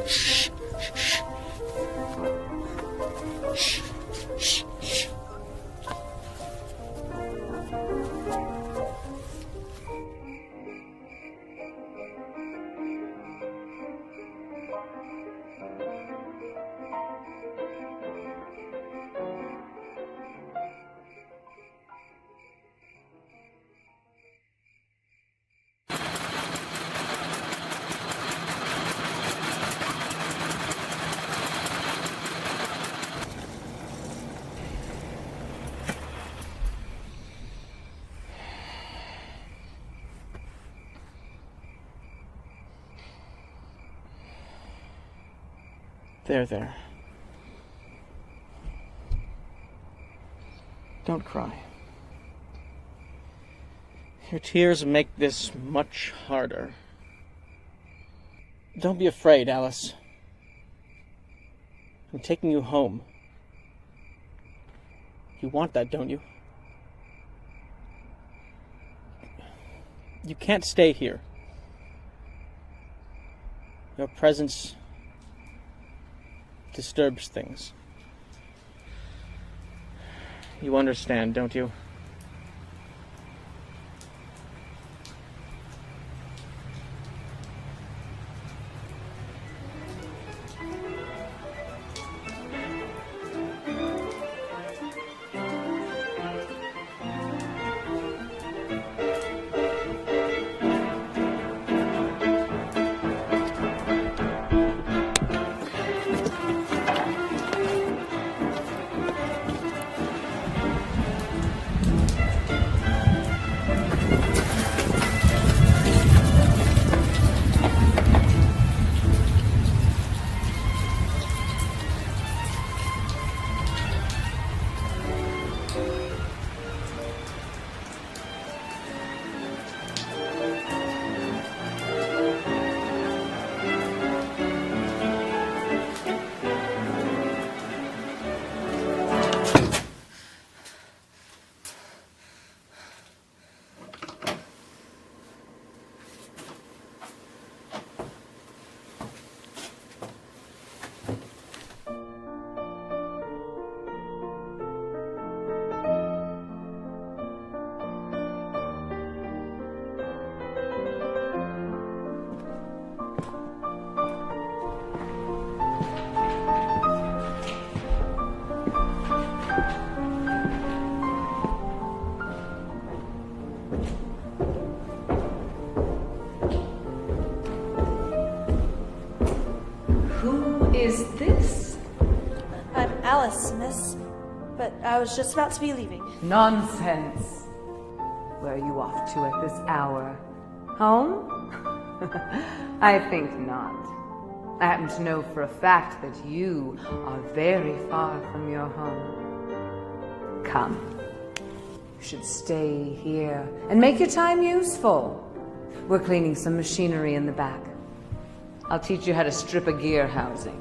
Shh. Shh. Shh. Shh. Shh. There. Don't cry. Your tears make this much harder. Don't be afraid, Alice. I'm taking you home. You want that, don't you? You can't stay here. Your presence disturbs things. You understand, don't you? Is this? I'm Alice, miss. But I was just about to be leaving. Nonsense. Where are you off to at this hour? Home? I think not. I happen to know for a fact that you are very far from your home. Come. You should stay here and make your time useful. We're cleaning some machinery in the back. I'll teach you how to strip a gear housing.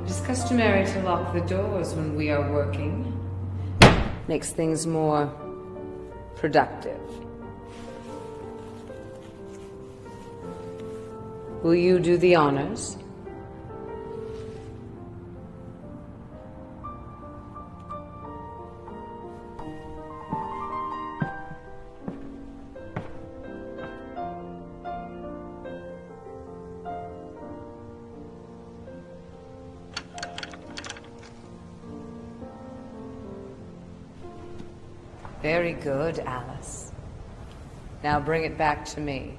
It is customary to lock the doors when we are working. Makes things more productive. Will you do the honors? Very good, Alice. Now bring it back to me.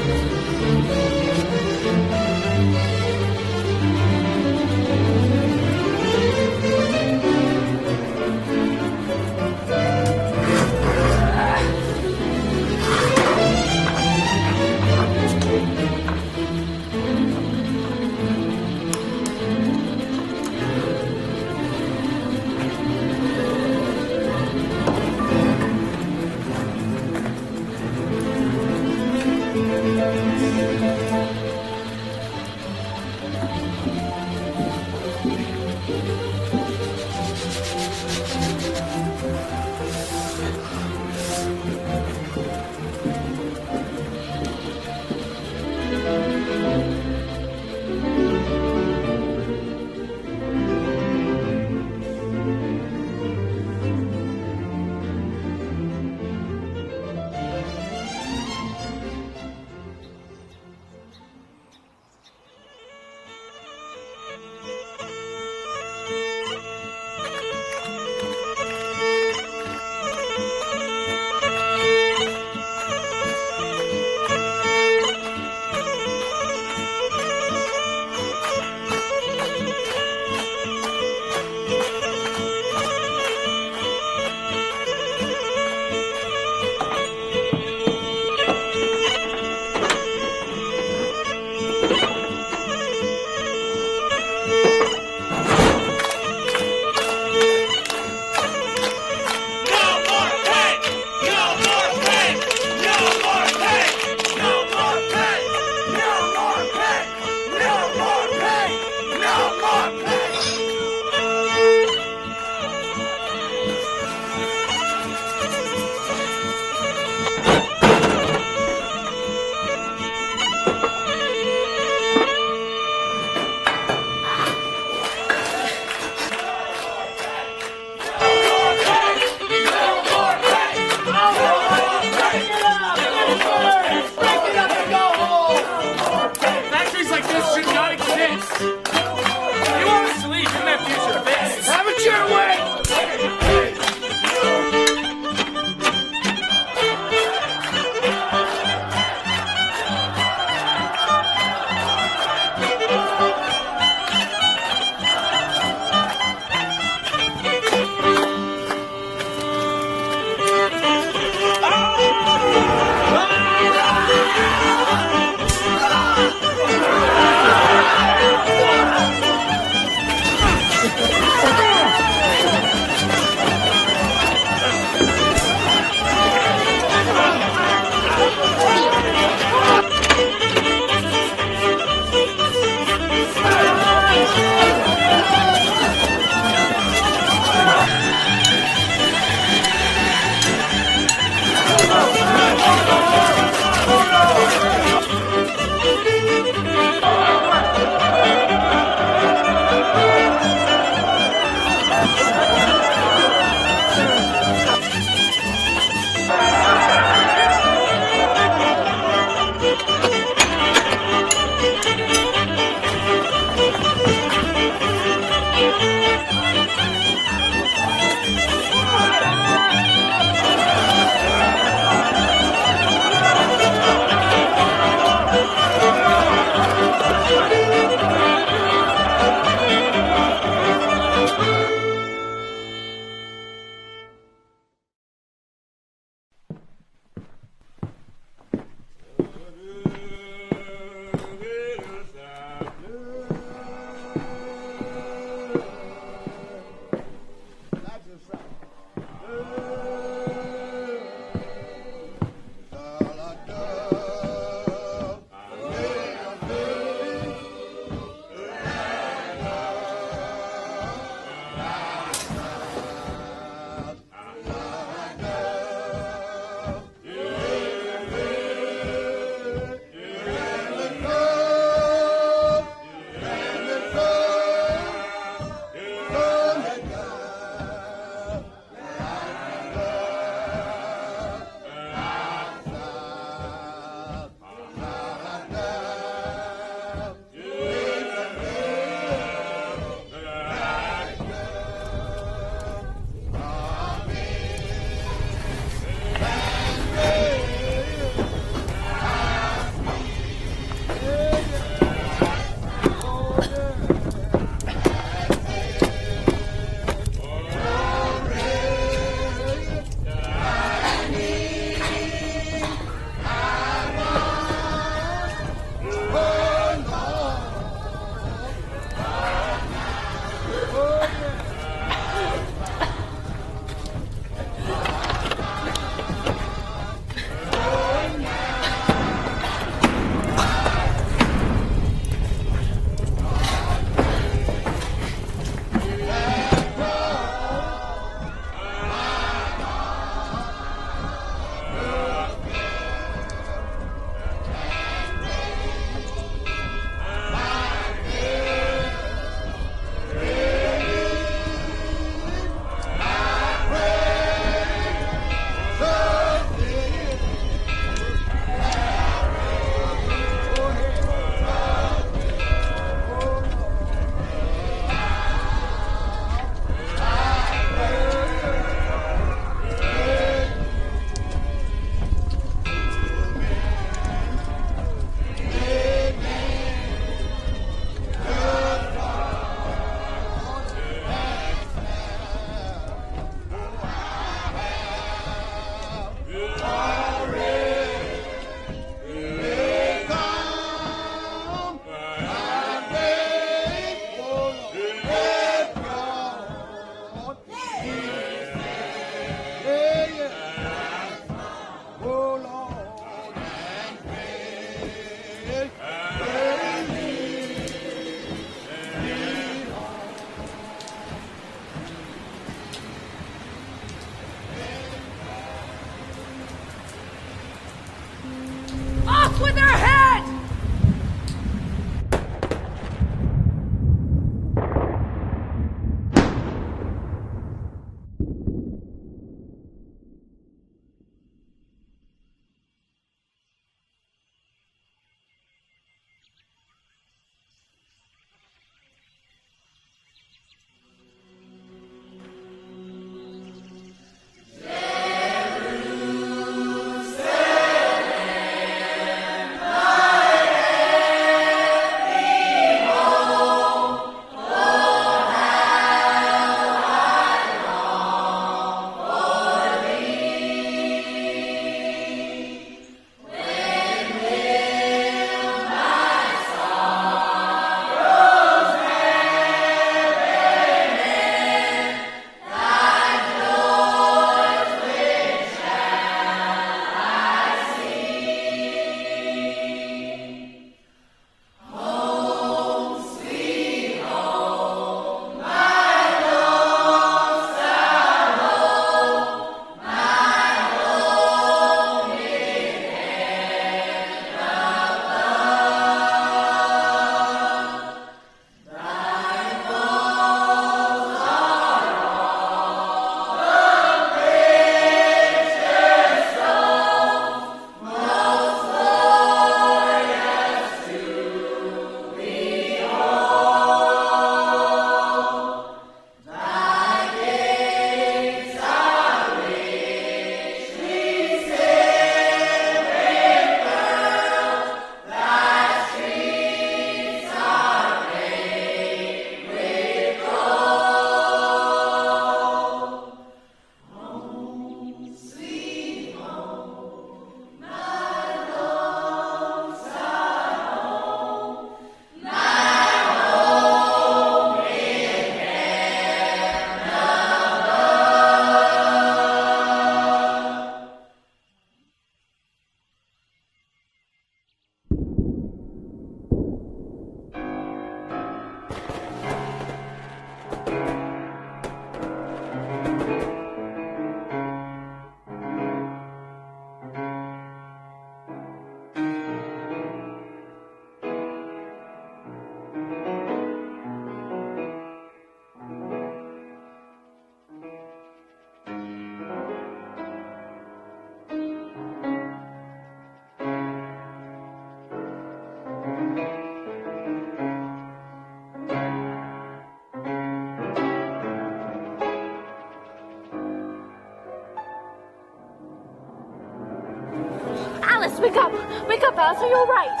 Alice, wake up! Wake up, Alice, are you alright?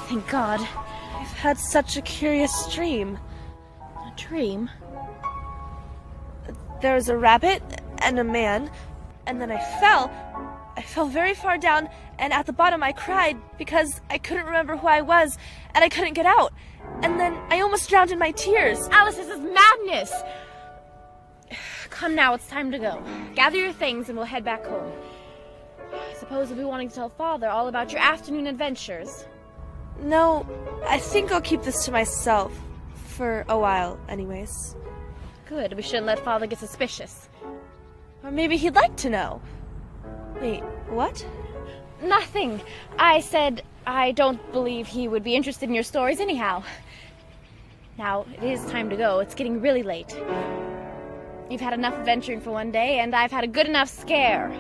Thank God. I've had such a curious dream. A dream? There was a rabbit and a man, and then I fell. I fell very far down, and at the bottom I cried because I couldn't remember who I was, and I couldn't get out. And then I almost drowned in my tears. Alice, this is madness! Come now, it's time to go. Gather your things and we'll head back home. I suppose you'll be wanting to tell Father all about your afternoon adventures. No, I think I'll keep this to myself. For a while, anyways. Good, we shouldn't let Father get suspicious. Or maybe he'd like to know. Wait, what? Nothing. I said I don't believe he would be interested in your stories anyhow. Now, it is time to go. It's getting really late. You've had enough adventuring for one day, and I've had a good enough scare.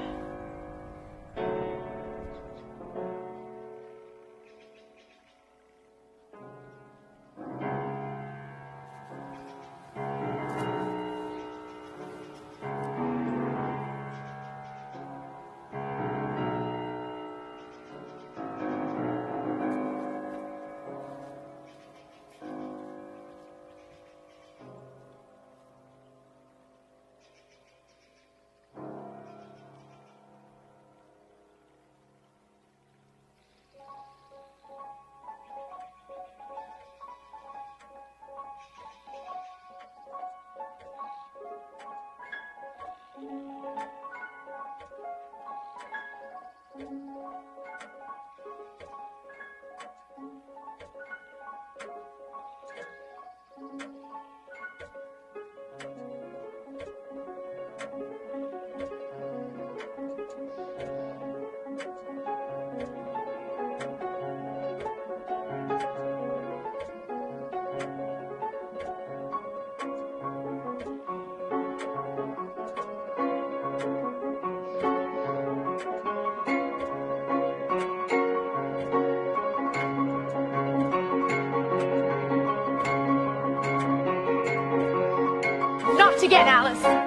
Not again, Alice!